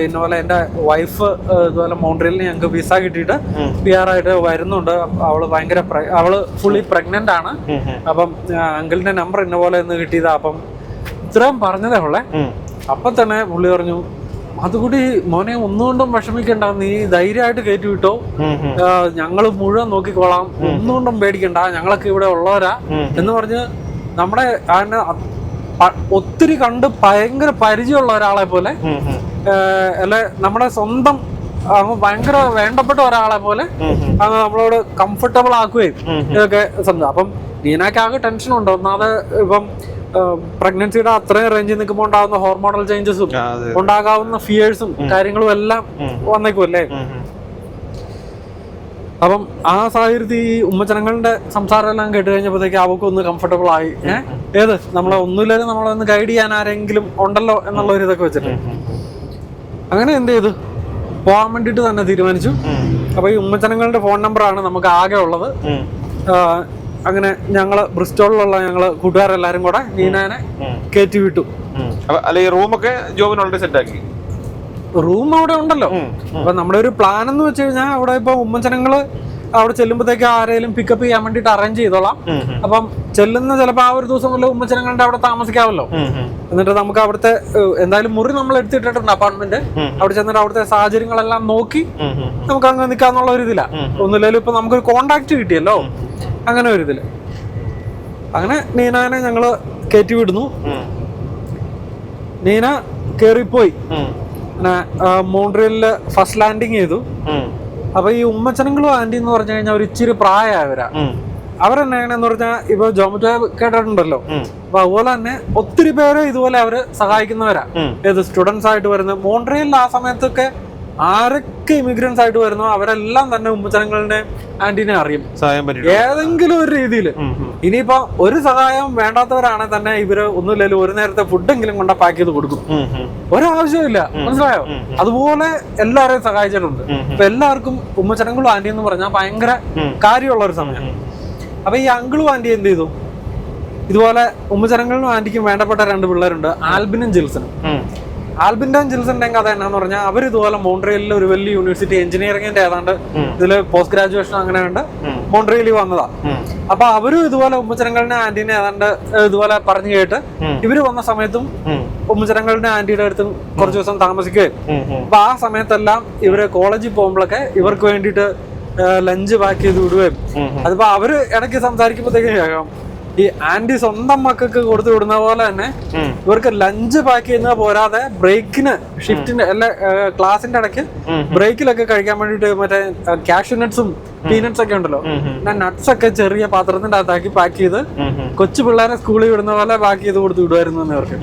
ഇന്നോലെ എന്റെ വൈഫ് ഇതുപോലെ മോൺട്രിയലിന് ഞങ്ങൾക്ക് വിസ കിട്ടിയിട്ട് PR ആയിട്ട് വരുന്നുണ്ട്. അവള് ഫുള്ളി പ്രഗ്നന്റ് ആണ്. അപ്പം അങ്കിളിന്റെ നമ്പർ ഇന്നപോലെ ഒന്ന് കിട്ടിയതാ. അപ്പം ഇത്രയും പറഞ്ഞതേ ഉള്ളേ. അപ്പൊ തന്നെ പുള്ളി പറഞ്ഞു, അതുകൂടി മോനെ ഒന്നുകൊണ്ടും വിഷമിക്കണ്ട, നീ ധൈര്യമായിട്ട് കയറ്റി വിട്ടോ, ഞങ്ങള് മുഴുവൻ നോക്കിക്കോളാം, ഒന്നുകൊണ്ടും പേടിക്കണ്ട, ഞങ്ങളൊക്കെ ഇവിടെ ഉള്ളവരാ എന്ന് പറഞ്ഞ് നമ്മുടെ ഒത്തിരി കണ്ട് ഭയങ്കര പരിചയമുള്ള ഒരാളെ പോലെ, അല്ലെ നമ്മുടെ സ്വന്തം ഭയങ്കര വേണ്ടപ്പെട്ട ഒരാളെ പോലെ നമ്മളോട് കംഫർട്ടബിൾ ആക്കുകയും ഇതൊക്കെ സംഭവം. അപ്പം നീനാക്കാകെ ടെൻഷനുണ്ട്. ഒന്നാമത് ഇപ്പം പ്രഗ്നൻസിയുടെ അത്രയും റേഞ്ചിൽ നിൽക്കുമ്പോൾ ഉണ്ടാകുന്ന ഹോർമോണൽ ചേഞ്ചസും ഉണ്ടാകാവുന്ന ഫിയേഴ്സും കാര്യങ്ങളും എല്ലാം വന്നേക്കുമല്ലേ. അപ്പം ആ സാഹചര്യത്തിൽ ഈ ഉമ്മച്ചനങ്ങളുടെ സംസാരം എല്ലാം കേട്ട് കഴിഞ്ഞപ്പോഴത്തേക്ക് അവക്കൊന്ന് കംഫർട്ടബിൾ ആയി. ഏത് നമ്മളെ ഒന്നുമില്ലാതെ നമ്മളൊന്ന് ഗൈഡ് ചെയ്യാൻ ആരെങ്കിലും ഉണ്ടല്ലോ എന്നുള്ള ഒരു ഇതൊക്കെ വെച്ചിട്ട് അങ്ങനെ എന്ത് ചെയ്തു, പോകാൻ വേണ്ടിട്ട് തന്നെ തീരുമാനിച്ചു. അപ്പൊ ഈ ഉമ്മച്ചനങ്ങളുടെ ഫോൺ നമ്പറാണ് നമുക്ക് ആകെ ഉള്ളത്. അങ്ങനെ ഞങ്ങള് ബ്രിസ്റ്റോളിലുള്ള ഞങ്ങള് കൂട്ടുകാരെല്ലാരും കൂടെ നീനാനെ കയറ്റി വിട്ടു. റൂമൊക്കെ ജോബിന് ഓൾറെഡി സെറ്റ് ആക്കി. റൂം അവിടെ ഉണ്ടല്ലോ. അപ്പൊ നമ്മുടെ ഒരു പ്ലാൻ എന്ന് വെച്ച് കഴിഞ്ഞാൽ അവിടെ ഇപ്പൊ ഉമ്മച്ചനങ്ങള് അവിടെ ചെല്ലുമ്പോഴത്തേക്ക് ആരെങ്കിലും പിക്കപ്പ് ചെയ്യാൻ വേണ്ടിട്ട് അറേഞ്ച് ചെയ്തോളാം. അപ്പം ചെല്ലുന്ന ചിലപ്പോ ആ ഒരു ദിവസം വല്ല ഉമ്മച്ചനങ്ങളുടെ അവിടെ താമസിക്കാമല്ലോ. എന്നിട്ട് നമുക്ക് അവിടുത്തെ എന്തായാലും മുറി നമ്മൾ എടുത്തിട്ടുണ്ട് അപ്പാർട്ട്മെന്റ്. അവിടെ ചെന്നിട്ട് അവിടുത്തെ സാഹചര്യങ്ങളെല്ലാം നോക്കി നമുക്ക് അങ്ങ് നിൽക്കാന്നുള്ള ഒരു ഇതില്ല. ഒന്നുമില്ലെങ്കിലും ഇപ്പൊ നമുക്കൊരു കോണ്ടാക്ട് കിട്ടിയല്ലോ, അങ്ങനെ ഒരു ഇതില്. അങ്ങനെ നീനാനെ ഞങ്ങള് കയറ്റി വിടുന്നു. നീന കേറിപ്പോയി. മോൺട്രിയലില് ഫസ്റ്റ് ലാൻഡിങ് ചെയ്തു. അപ്പൊ ഈ ഉമ്മച്ചനങ്ങളും ആന്റി എന്ന് പറഞ്ഞു കഴിഞ്ഞാൽ ഒരു ഇച്ചിരി പ്രായമായവരാ. അവരെന്നാണെന്ന് പറഞ്ഞാൽ ഇപ്പൊ ജോമറ്റോ കേട്ടിട്ടുണ്ടല്ലോ. അപ്പൊ അതുപോലെ തന്നെ ഒത്തിരി പേരെ ഇതുപോലെ അവര് സഹായിക്കുന്നവരാ. ഏത് സ്റ്റുഡൻസ് ആയിട്ട് വരുന്നത് മോൺട്രിയലിൽ ആ സമയത്തൊക്കെ ആരൊക്കെ ഇമിഗ്രൻസ് ആയിട്ട് വരുന്നോ അവരെല്ലാം തന്നെ ഉമ്മച്ചനങ്ങളുടെ ആന്റിനെ അറിയും ഏതെങ്കിലും ഒരു രീതിയിൽ. ഇനിയിപ്പോ ഒരു സഹായം വേണ്ടാത്തവരാണെങ്കിൽ തന്നെ ഇവര് ഒന്നുമില്ലല്ലോ ഒരു നേരത്തെ ഫുഡെങ്കിലും കൊണ്ട പാക്ക് ചെയ്ത് കൊടുക്കും. ഒരാവശ്യമില്ല, മനസ്സിലായോ? അതുപോലെ എല്ലാവരെയും സഹായിച്ചിട്ടുണ്ട്. അപ്പൊ എല്ലാവർക്കും ഉമ്മച്ചനങ്ങളും ആന്റി എന്ന് പറഞ്ഞാൽ ഭയങ്കര കാര്യമുള്ള ഒരു സമയം. അപ്പൊ ഈ അങ്കിളും ആന്റി എന്ത് ചെയ്തു, ഇതുപോലെ ഉമ്മച്ചനങ്ങളിലും ആന്റിക്കും വേണ്ടപ്പെട്ട 2 പിള്ളേരുണ്ട്, ആൽബിനും ജിൽസനും. ആൽബിന്റെയും ജിൽസന്റെയും കഥ എന്നാന്ന് പറഞ്ഞാൽ അവർ ഇതുപോലെ മോൺട്രിയലിൽ ഒരു വലിയ യൂണിവേഴ്സിറ്റി എഞ്ചിനീയറിംഗിന്റെ ഏതാണ്ട് ഇതില് പോസ്റ്റ് ഗ്രാജുവേഷൻ അങ്ങനെ ഉണ്ട് മോൺട്രിയലിൽ വന്നതാ. അപ്പൊ അവരും ഇതുപോലെ ഉമ്മച്ചനങ്ങളുടെ ആന്റീനെ ഏതാണ്ട് ഇതുപോലെ പറഞ്ഞു കേട്ട് ഇവര് വന്ന സമയത്തും ഉമ്മച്ചനങ്ങളുടെ ആന്റിയുടെ അടുത്തും കുറച്ചു ദിവസം താമസിക്കുകയും. അപ്പൊ ആ സമയത്തെല്ലാം ഇവര് കോളേജിൽ പോകുമ്പോഴൊക്കെ ഇവർക്ക് വേണ്ടിയിട്ട് ലഞ്ച് പാക്ക് ചെയ്ത് വിടുകയും. അതിപ്പോ അവര് ഇടയ്ക്ക് സംസാരിക്കുമ്പോഴത്തേക്കും കേൾക്കാം ഈ ആന്റി സ്വന്തം മക്കൾക്ക് കൊടുത്തു വിടുന്ന പോലെ തന്നെ ഇവർക്ക് ലഞ്ച് പാക്ക് ചെയ്യുന്നത് പോരാതെ ബ്രേക്കിന് ഷിഫ്റ്റിന്റെ എല്ലാ ക്ലാസിന്റെ ഇടയ്ക്ക് ബ്രേക്കിലൊക്കെ കഴിക്കാൻ വേണ്ടിട്ട് മറ്റേ കാഷ്യൂ നട്ട്സും പീനട്സ് ഒക്കെ ഉണ്ടല്ലോ, നട്ട്സ് ഒക്കെ ചെറിയ പാത്രത്തിന്റെ അകത്താക്കി പാക്ക് ചെയ്ത് കൊച്ചു പിള്ളേരെ സ്കൂളിൽ വിടുന്ന പോലെ പാക്ക് ചെയ്ത് കൊടുത്ത് വിടുമായിരുന്നു ഇവർക്ക്.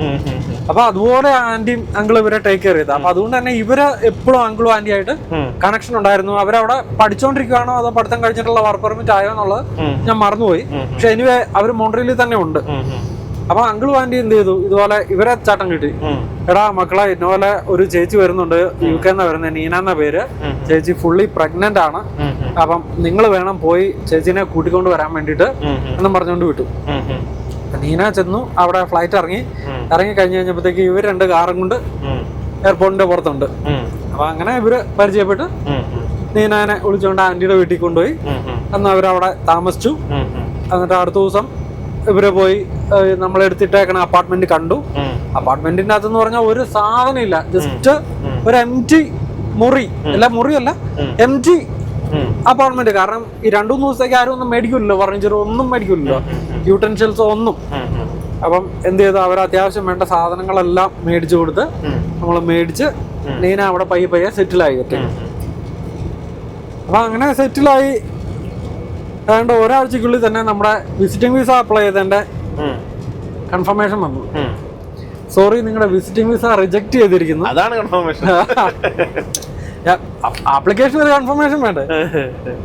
അപ്പൊ അതുപോലെ ആന്റിയും അങ്കിളും ഇവരെ ടേക്ക് കെയർ ചെയ്ത. അപ്പൊ അതുകൊണ്ട് തന്നെ ഇവര് എപ്പോഴും അങ്കിളും ആന്റി ആയിട്ട് കണക്ഷൻ ഉണ്ടായിരുന്നു. അവരവിടെ പഠിച്ചോണ്ടിരിക്കുകയാണോ അതോ പഠിത്തം കഴിഞ്ഞിട്ടുള്ള വർക്ക് പെർമിറ്റ് ആയോ എന്നുള്ളത് ഞാൻ മറന്നുപോയി. പക്ഷെ എനിവേ അവര് മോൺട്രിയലിൽ തന്നെ ഉണ്ട്. അപ്പൊ അങ്കിളും ആന്റി എന്ത് ചെയ്തു, ഇതുപോലെ ഇവരെ ചാട്ടം കിട്ടി. എടാ മക്കളെ, ഇതുപോലെ ഒരു ചേച്ചി വരുന്നുണ്ട്, UK എന്നാ വരുന്നത്, നീന എന്ന പേര്. ചേച്ചി ഫുള്ളി പ്രഗ്നന്റ് ആണ്. അപ്പം നിങ്ങൾ വേണം പോയി ചേച്ചിനെ കൂട്ടിക്കൊണ്ട് വരാൻ വേണ്ടിട്ട് എന്നും പറഞ്ഞുകൊണ്ട് വിട്ടു. നീന ചെന്നു, അവിടെ ഫ്ലൈറ്റ് ഇറങ്ങി കഴിഞ്ഞ് കഴിഞ്ഞപ്പോഴത്തേക്ക് ഇവർ 2 കാറും കൊണ്ട് എയർപോർട്ടിന്റെ പുറത്തുണ്ട്. അപ്പൊ അങ്ങനെ ഇവര് പരിചയപ്പെട്ട് നീനാനെ വിളിച്ചുകൊണ്ട് ആന്റിയുടെ വീട്ടിൽ കൊണ്ടുപോയി. അന്ന് അവരവിടെ താമസിച്ചു. എന്നിട്ട് അടുത്ത ദിവസം ഇവര് പോയി നമ്മളെടുത്തിട്ടേക്കണ അപ്പാർട്ട്മെന്റ് കണ്ടു. അപ്പാർട്ട്മെന്റിന്റെ അകത്തെന്ന് പറഞ്ഞാൽ ഒരു സാധനം ഇല്ല, ജസ്റ്റ് ഒരു എംറ്റി മുറി. അല്ല മുറിയല്ല, എംറ്റി അപ്പാർട്ട്മെന്റ്. കാരണം ഈ 2-3 ദിവസത്തേക്ക് ആരും ഒന്നും മേടിക്കില്ലല്ലോ, ഫർണിച്ചർ ഒന്നും മേടിക്കില്ലല്ലോ, യൂട്ടൻഷ്യൽസ് ഒന്നും. അപ്പം എന്ത് ചെയ്തു, അവർ അത്യാവശ്യം വേണ്ട സാധനങ്ങളെല്ലാം മേടിച്ചു കൊടുത്ത് നമ്മൾ മേടിച്ച് നീന അവിടെ പയ്യെ സെറ്റിലായി. അപ്പൊ അങ്ങനെ സെറ്റിലായി ഏതാണ്ട് ഒരാഴ്ചക്കുള്ളിൽ തന്നെ നമ്മുടെ വിസിറ്റിംഗ് വിസ അപ്ലൈ ചെയ്തതിന്റെ കൺഫർമേഷൻ വന്നു. സോറി, നിങ്ങളുടെ വിസിറ്റിംഗ് വിസ റിജക്ട് ചെയ്തിരിക്കുന്നു. അതാണ് കൺഫർമേഷൻ. ആപ്ലിക്കേഷൻ ഒരു കൺഫർമേഷൻ വേണ്ടേ?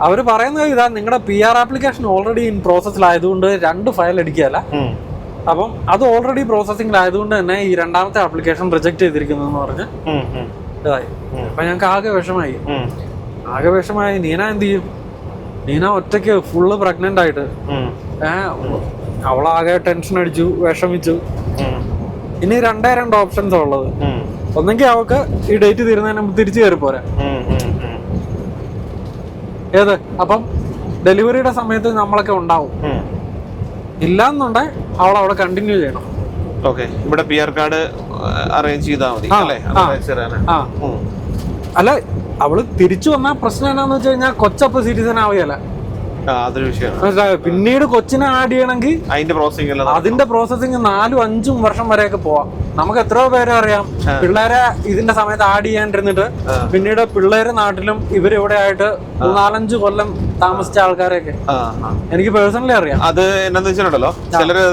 അവര് പറയുന്നത് ഇതാ, നിങ്ങളുടെ PR ആപ്ലിക്കേഷൻ ഓൾറെഡി ഇൻ പ്രോസസ്സിലായതുകൊണ്ട് 2 ഫയൽ അടിക്കുകയല്ല. അപ്പം അത് ഓൾറെഡി പ്രോസസ്സിംഗിലായതുകൊണ്ട് തന്നെ ഈ 2ാമത്തെ ആപ്ലിക്കേഷൻ റിജക്ട് ചെയ്തിരിക്കുന്നു എന്ന് പറഞ്ഞ് ഇതായി. അപ്പൊ ഞങ്ങൾക്ക് ആകെ വിഷമായി. നീന എന്ത് ചെയ്യും? നീന ഒറ്റയ്ക്ക് ഫുള്ള് പ്രഗ്നന്റ് ആയിട്ട് അവളാകെ ടെൻഷൻ അടിച്ചു, വിഷമിച്ചു. ഇനി 2 ഓപ്ഷൻസ് ഉള്ളത്. ഒന്നെങ്കിൽ അവൾക്ക് ഈ ഡേറ്റ് തീരുന്നതിന് മുമ്പ് തിരിച്ചു കയറി പോരാ. ഏത്? അപ്പം ഡെലിവറിയുടെ സമയത്ത് നമ്മളൊക്കെ ഉണ്ടാവും. ഇല്ലാന്നുണ്ടെ അവൾ അവിടെ കണ്ടിന്യൂ ചെയ്യണം. ഇവിടെ PR കാർഡ് അറേഞ്ച് ചെയ്താൽ മതി അല്ല, അവള് തിരിച്ചു വന്ന പ്രശ്നം എന്നാന്ന് വെച്ച് കഴിഞ്ഞാൽ കൊച്ചപ്പ് സിറ്റിസൺ ആവുകയല്ല. പിന്നീട് കൊച്ചിനെ ആഡ് ചെയ്യണമെങ്കിൽ അതിന്റെ പ്രോസസ്സിങ് 4-5 വർഷം വരെയൊക്കെ പോവാം. നമുക്ക് എത്രയോ പേരെ അറിയാം പിള്ളേരെ ഇതിന്റെ സമയത്ത് ആഡ് ചെയ്യാണ്ടിരുന്നിട്ട് പിന്നീട് പിള്ളേര് നാട്ടിലും ഇവരിവിടെ ആയിട്ട് 4-5 കൊല്ലം താമസിച്ച ആൾക്കാരെയൊക്കെ എനിക്ക് പേഴ്സണലി അറിയാം. അത് എന്താന്ന് വെച്ചിട്ടുണ്ടല്ലോ, ചിലര്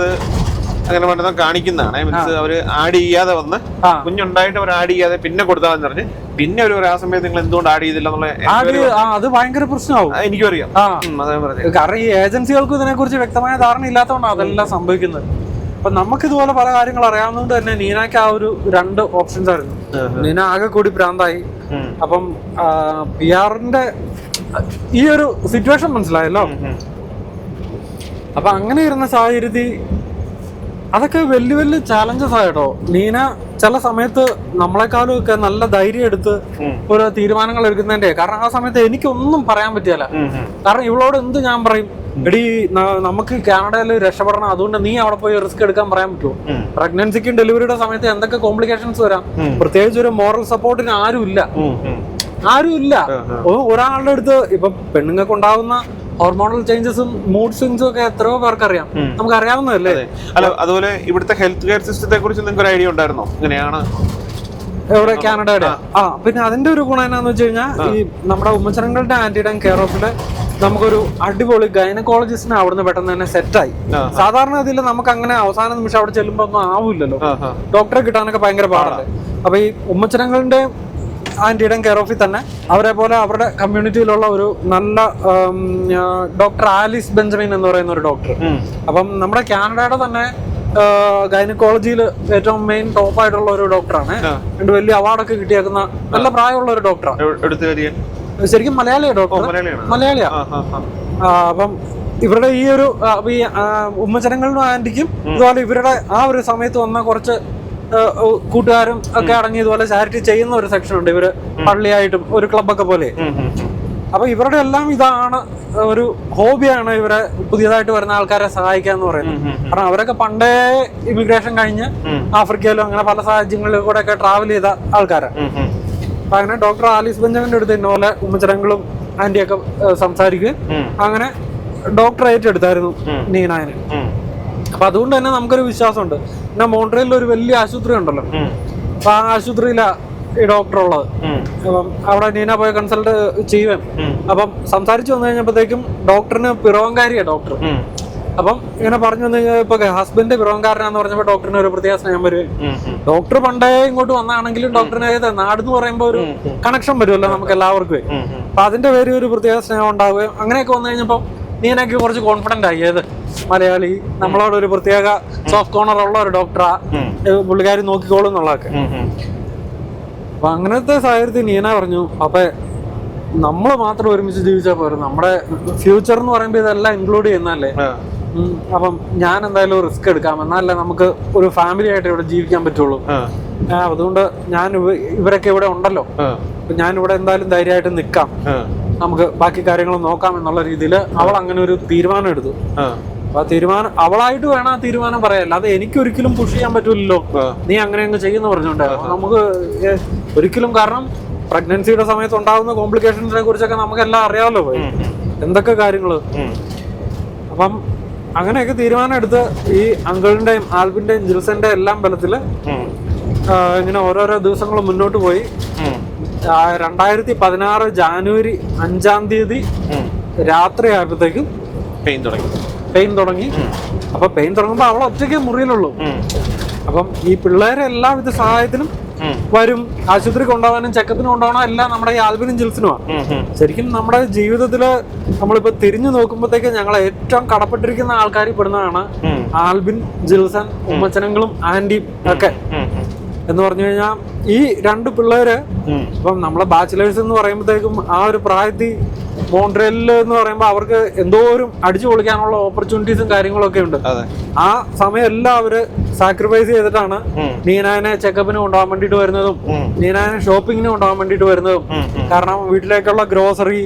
അങ്ങനെ പണ്ടെന്ന് കാണിക്കുന്നതാണ്. മീൻസ് അവര് ആഡ് ചെയ്യാതെ വന്ന് കുഞ്ഞുണ്ടായിട്ട് അവർ ആഡ് ചെയ്യാതെ പിന്നെ കൊടുത്താന്ന് പറഞ്ഞ് പിന്നെ ഒരു ആ സമയത്ത് നിങ്ങൾ എന്തുകൊണ്ട് ആഡ് ചെയ്തില്ല എന്നുള്ള അത് ഭയങ്കര പ്രശ്നമാവും. എനിക്കും അറിയാം. കാരണം ഈ ഏജൻസികൾക്കും ഇതിനെ കുറിച്ച് വ്യക്തമായ ധാരണ ഇല്ലാത്തതുകൊണ്ടാണ് അതെല്ലാം സംഭവിക്കുന്നത്. അപ്പൊ നമുക്ക് ഇതുപോലെ പല കാര്യങ്ങൾ അറിയാവുന്നതുകൊണ്ട് തന്നെ നീനയ്ക്ക് ആ ഒരു 2 ഓപ്ഷൻസ് ആയിരുന്നു. നീന ആകെ കൂടി ഭ്രാന്തായി. അപ്പം PR-ന്റെ ഈ ഒരു സിറ്റുവേഷൻ മനസ്സിലായല്ലോ. അപ്പൊ അങ്ങനെ ഇരുന്ന സാഹചര്യത്തിൽ അതൊക്കെ വലിയ ചാലഞ്ചസ് ആയിട്ടോ. നീന ചില സമയത്ത് നമ്മളെക്കാളും ഒക്കെ നല്ല ധൈര്യം എടുത്ത് ഓരോ തീരുമാനങ്ങൾ എടുക്കുന്നതിന്റെ കാരണം ആ സമയത്ത് എനിക്കൊന്നും പറയാൻ പറ്റിയല്ല. കാരണം ഇവളോട് എന്ത് ഞാൻ പറയും, എടി നമുക്ക് കാനഡയിൽ രക്ഷപ്പെടണം, അതുകൊണ്ട് നീ അവിടെ പോയി റിസ്ക് എടുക്കാൻ പറയാൻ പറ്റുമോ? പ്രഗ്നൻസിക്കും ഡെലിവറിയുടെ സമയത്ത് എന്തൊക്കെ കോംപ്ലിക്കേഷൻസ് വരാം. പ്രത്യേകിച്ച് ഒരു മോറൽ സപ്പോർട്ടിന് ആരുമില്ല. ഒരാളുടെ അടുത്ത് ഇപ്പൊ പെണ്ണുങ്ങൾക്ക് ഉണ്ടാവുന്ന ഹോർമോണൽ ചേഞ്ചസും മൂഡ് സ്വിങ്സും ഒക്കെ എത്രയോ പേർക്ക് അറിയാം, നമുക്ക് അറിയാവുന്നതല്ലേ. അല്ല, അതുപോലെ ഇവിടുത്തെ ഹെൽത്ത് കെയർ സിസ്റ്റത്തെ കുറിച്ച് നിങ്ങൾക്ക് ഒരു ഐഡിയ ഉണ്ടായിരുന്നോ? ഇങ്ങനെയാണ് എവിടെ കാനഡയുടെ? പിന്നെ അതിന്റെ ഒരു ഗുണം എന്നാന്ന് വെച്ച് കഴിഞ്ഞാൽ ഈ നമ്മുടെ ഉമ്മച്ചനങ്ങളുടെ ആന്റിഡം കെയർ ഓഫില് നമുക്കൊരു അടിപൊളി ഗൈനക്കോളജിസ്റ്റിനെ അവിടുന്ന് പെട്ടെന്ന് തന്നെ സെറ്റായി. സാധാരണ ഇതിൽ നമുക്ക് അങ്ങനെ അവസാന നിമിഷം അവിടെ ചെല്ലുമ്പോ ഒന്നും ആവില്ലല്ലോ, ഡോക്ടറെ കിട്ടാനൊക്കെ ഭയങ്കര പാടല്ലേ. അപ്പൊ ഈ ഉമ്മച്ചനങ്ങളുടെ ആന്റിഡം കെയർ ഓഫിൽ തന്നെ അവരെ പോലെ അവരുടെ കമ്മ്യൂണിറ്റിയിലുള്ള ഒരു നല്ല ഡോക്ടർ ആലിസ് ബെഞ്ചമിൻ എന്ന് പറയുന്ന ഒരു ഡോക്ടർ. അപ്പം നമ്മുടെ കാനഡയുടെ തന്നെ ഗൈനക്കോളജിയിൽ ഏറ്റവും മെയിൻ ടോപ്പ് ആയിട്ടുള്ള ഒരു ഡോക്ടറാണ്. 2 വലിയ അവാർഡൊക്കെ കിട്ടിയേക്കുന്ന നല്ല പ്രായമുള്ള ഒരു ഡോക്ടറാണ്. ശരിക്കും മലയാളിയാ ഡോക്ടർ, മലയാളിയാ. അപ്പം ഇവരുടെ ഈ ഒരു ഉമ്മച്ചനങ്ങളുടെ ആന്റിക്കും ഇതുപോലെ ഇവരുടെ ആ ഒരു സമയത്ത് വന്ന കുറച്ച് കൂട്ടുകാരും ഒക്കെ അടങ്ങി ഇതുപോലെ ചാരിറ്റി ചെയ്യുന്ന ഒരു സെക്ഷൻ ഉണ്ട് ഇവര്, പള്ളിയായിട്ടും ഒരു ക്ലബൊക്കെ പോലെ. അപ്പൊ ഇവരുടെ എല്ലാം ഇതാണ് ഒരു ഹോബിയാണ് ഇവരെ പുതിയതായിട്ട് വരുന്ന ആൾക്കാരെ സഹായിക്കുക എന്ന് പറയുന്നത്. കാരണം അവരൊക്കെ പണ്ടേ ഇമിഗ്രേഷൻ കഴിഞ്ഞ് ആഫ്രിക്കയിലും അങ്ങനെ പല രാജ്യങ്ങളിലും കൂടെ ഒക്കെ ട്രാവൽ ചെയ്ത ആൾക്കാരാണ്. അപ്പൊ അങ്ങനെ ഡോക്ടർ ആലിസ് ബെഞ്ചമിന്റെ അടുത്ത് ഇന്നപോലെ ഉമ്മച്ചരങ്ങളും ആന്റിയൊക്കെ സംസാരിക്കുകയും അങ്ങനെ ഡോക്ടർ ഏറ്റെടുത്തായിരുന്നു നീനായന്. അപ്പൊ അതുകൊണ്ട് തന്നെ നമുക്കൊരു വിശ്വാസമുണ്ട്. പിന്നെ മോൺട്രിയലിൽ ഒരു വലിയ ആശുപത്രി ഉണ്ടല്ലോ, അപ്പൊ ആ ആശുപത്രിയിലാ ഈ ഡോക്ടർ ഉള്ളത്. അപ്പം അവിടെ നീന പോയി കൺസൾട്ട് ചെയ്യുവാൻ. അപ്പം സംസാരിച്ചു വന്നു കഴിഞ്ഞപ്പോഴത്തേക്കും ഡോക്ടറിന് പിറവങ്കാരിയാ ഡോക്ടർ. അപ്പം ഇങ്ങനെ പറഞ്ഞു വന്നു കഴിഞ്ഞാൽ ഇപ്പൊ ഹസ്ബൻഡ് പിറവങ്കാരനാന്ന് പറഞ്ഞപ്പോ ഡോക്ടറിന് ഒരു പ്രത്യേക സ്നേഹം വരും. ഡോക്ടർ പണ്ടേ ഇങ്ങോട്ട് വന്നാണെങ്കിലും ഡോക്ടറിന് നാടെന്ന് പറയുമ്പോ ഒരു കണക്ഷൻ വരുമല്ലോ നമുക്ക് എല്ലാവർക്കും. അപ്പൊ അതിന്റെ പേര് ഒരു പ്രത്യേക സ്നേഹം ഉണ്ടാവുകയും അങ്ങനെയൊക്കെ വന്നു കഴിഞ്ഞപ്പോ നീനൊക്കെ കുറച്ച് കോൺഫിഡന്റ് ആയി. ഏത് മലയാളി നമ്മളോട് ഒരു പ്രത്യേക സോഫ്റ്റ് കോർണർ ഉള്ള ഒരു ഡോക്ടറാ, പുള്ളിക്കാരി നോക്കിക്കോളും എന്നുള്ളതൊക്കെ. അപ്പൊ അങ്ങനത്തെ സാഹചര്യത്തിൽ നീന പറഞ്ഞു, അപ്പൊ നമ്മൾ മാത്രം ഒരുമിച്ച് ജീവിച്ചാൽ പോരും, നമ്മുടെ ഫ്യൂച്ചർ എന്ന് പറയുമ്പോൾ ഇതെല്ലാം ഇൻക്ലൂഡ് ചെയ്യുന്നല്ലേ. അപ്പം ഞാൻ എന്തായാലും റിസ്ക് എടുക്കാം, എന്നാലേ നമുക്ക് ഒരു ഫാമിലി ആയിട്ട് ഇവിടെ ജീവിക്കാൻ പറ്റുള്ളൂ. അതുകൊണ്ട് ഞാൻ ഇവരൊക്കെ ഇവിടെ ഉണ്ടല്ലോ, ഞാൻ ഇവിടെ എന്തായാലും ധൈര്യമായിട്ട് നിൽക്കാം, നമുക്ക് ബാക്കി കാര്യങ്ങൾ നോക്കാം എന്നുള്ള രീതിയിൽ അവൾ അങ്ങനെ ഒരു തീരുമാനം എടുത്തു. അപ്പൊ ആ തീരുമാനം അവളായിട്ട് വേണം ആ തീരുമാനം പറയാല്ല, അത് എനിക്ക് ഒരിക്കലും പുഷ് ചെയ്യാൻ പറ്റൂലല്ലോ, നീ അങ്ങനെ അങ്ങ് ചെയ്യുന്ന പറഞ്ഞോണ്ട് നമുക്ക് ഒരിക്കലും. കാരണം പ്രഗ്നൻസിയുടെ സമയത്ത് ഉണ്ടാകുന്ന കോംപ്ലിക്കേഷൻസിനെ കുറിച്ചൊക്കെ നമുക്കെല്ലാം അറിയാമല്ലോ, എന്തൊക്കെ കാര്യങ്ങള്. അപ്പം അങ്ങനെയൊക്കെ തീരുമാനം എടുത്ത് ഈ അങ്കിളിന്റെയും ആൽബിന്റെയും ജിൽസന്റെയും എല്ലാം ബലത്തില് ഇങ്ങനെ ഓരോരോ ദിവസങ്ങൾ മുന്നോട്ട് പോയി. 2016 ജാനുവരി 5-ാം തീയതി രാത്രി ആയപ്പോഴത്തേക്കും പെയിൻ തുടങ്ങി. അപ്പൊ പെയിൻ തുടങ്ങുമ്പോ അവൾ ഒറ്റയ്ക്ക് മുറിയിലുള്ളൂ. അപ്പം ഈ പിള്ളേരെ എല്ലാവിധ സഹായത്തിനും വരും, ആശുപത്രി കൊണ്ടുപോകാനും ചെക്കപ്പിന് കൊണ്ടുപോകണം എല്ലാം നമ്മുടെ ഈ ആൽബിനും ജിൽസിനുമാണ്. ശരിക്കും നമ്മുടെ ജീവിതത്തില് നമ്മളിപ്പോ തിരിഞ്ഞു നോക്കുമ്പോഴത്തേക്ക് ഞങ്ങളെ ഏറ്റവും കടപ്പെട്ടിരിക്കുന്ന ആൾക്കാരിൽ പെടുന്നതാണ് ആൽബിൻ, ജിൽസൺ, ഉമ്മച്ചനങ്ങളും ആന്റിയും ഒക്കെ. എന്ന് പറഞ്ഞു കഴിഞ്ഞാൽ ഈ രണ്ട് പിള്ളേര് ഇപ്പം നമ്മളെ ബാച്ചിലേഴ്സ് എന്ന് പറയുമ്പോഴത്തേക്കും ആ ഒരു പ്രായത്തിൽ മോൺട്രിയലിൽ എന്ന് പറയുമ്പോൾ അവർക്ക് എന്തോരം അടിച്ചു പൊളിക്കാനുള്ള ഓപ്പർച്യൂണിറ്റീസും കാര്യങ്ങളൊക്കെ ഉണ്ട്. ആ സമയം എല്ലാം അവര് സാക്രിഫൈസ് ചെയ്തിട്ടാണ് നീനാനെ ചെക്കപ്പിന് കൊണ്ടുപോകാൻ വേണ്ടിട്ട് വരുന്നതും നീനാനെ ഷോപ്പിങ്ങിന് കൊണ്ടുപോകാൻ വേണ്ടിട്ട് വരുന്നതും. കാരണം വീട്ടിലേക്കുള്ള ഗ്രോസറി,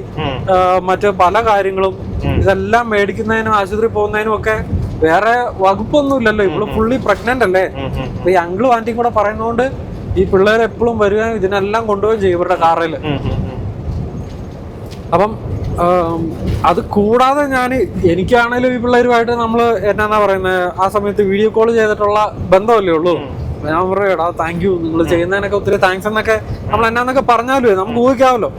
മറ്റ് പല കാര്യങ്ങളും ഇതെല്ലാം മേടിക്കുന്നതിനും ആശുപത്രി പോകുന്നതിനും ഒക്കെ വേറെ വകുപ്പൊന്നും ഇല്ലല്ലോ. ഇവള് ഫുള്ളി പ്രഗ്നന്റ് അല്ലേ. അപ്പൊ ഈ അങ്കിളും ആന്റിയും കൂടെ പറയുന്നതുകൊണ്ട് ഈ പിള്ളേർ എപ്പോഴും വരികയും ഇതിനെല്ലാം കൊണ്ടുപോവുകയും ചെയ്യും ഇവരുടെ കാറിൽ. അപ്പം അത് കൂടാതെ എനിക്കാണേലും ഈ പിള്ളേരുമായിട്ട് നമ്മള് എന്നാ പറയുന്നത്, ആ സമയത്ത് വീഡിയോ കോൾ ചെയ്തിട്ടുള്ള ബന്ധമല്ലേ ഉള്ളൂ. ഞാൻ പറയടാ താങ്ക് യു, നിങ്ങൾ ചെയ്യുന്നതിനൊക്കെ ഒത്തിരി താങ്ക്സ് എന്നൊക്കെ നമ്മൾ എന്നാന്നൊക്കെ പറഞ്ഞാലും നമുക്ക് ഊഹിക്കാമല്ലോ.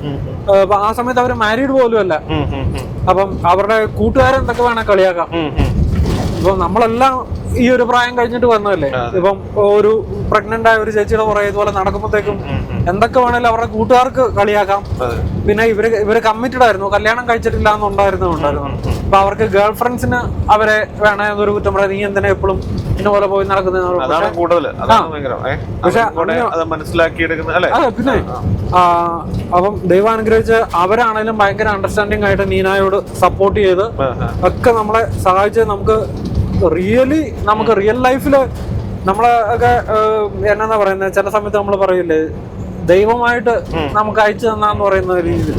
ആ സമയത്ത് അവര് മാരീഡ് പോലും അല്ല. അപ്പം അവരുടെ കൂട്ടുകാരെന്തൊക്കെ വേണേ കളിയാക്കാം. ഇപ്പൊ നമ്മളെല്ലാം ഈ ഒരു പ്രായം കഴിഞ്ഞിട്ട് വന്നതല്ലേ. ഇപ്പം ഒരു പ്രഗ്നന്റ് ആയ ഒരു ചേച്ചിയുടെ പുറകെ ഇതുപോലെ നടക്കുമ്പോഴത്തേക്കും എന്തൊക്കെ വേണേലും അവരുടെ കൂട്ടുകാർക്ക് കളിയാക്കാം. പിന്നെ ഇവര് കമ്മിറ്റഡ് ആയിരുന്നു, കല്യാണം കഴിച്ചിട്ടില്ല എന്നുണ്ടായിരുന്നു. അപ്പൊ അവർക്ക് ഗേൾ ഫ്രണ്ട്സിന് അവരെ വേണേ എന്നൊരു കുറ്റം പറയാം, നീ എന്തിനാ എപ്പോഴും ഇന്നപോലെ പോയി നടക്കുന്നത്. അതെ, പിന്നെ അപ്പം ദൈവം അനുഗ്രഹിച്ച് അവരാണേലും ഭയങ്കര അണ്ടർസ്റ്റാൻഡിങ് ആയിട്ട് നീനായോട് സപ്പോർട്ട് ചെയ്ത് ഒക്കെ നമ്മളെ സഹായിച്ച് നമുക്ക് റിയൽ ലൈഫില് നമ്മളെ ഒക്കെ എന്നാ പറയുന്നത്, ചില സമയത്ത് നമ്മൾ പറയില്ലേ ദൈവമായിട്ട് നമുക്ക് അയച്ചു തന്നാന്ന് പറയുന്ന രീതിയിൽ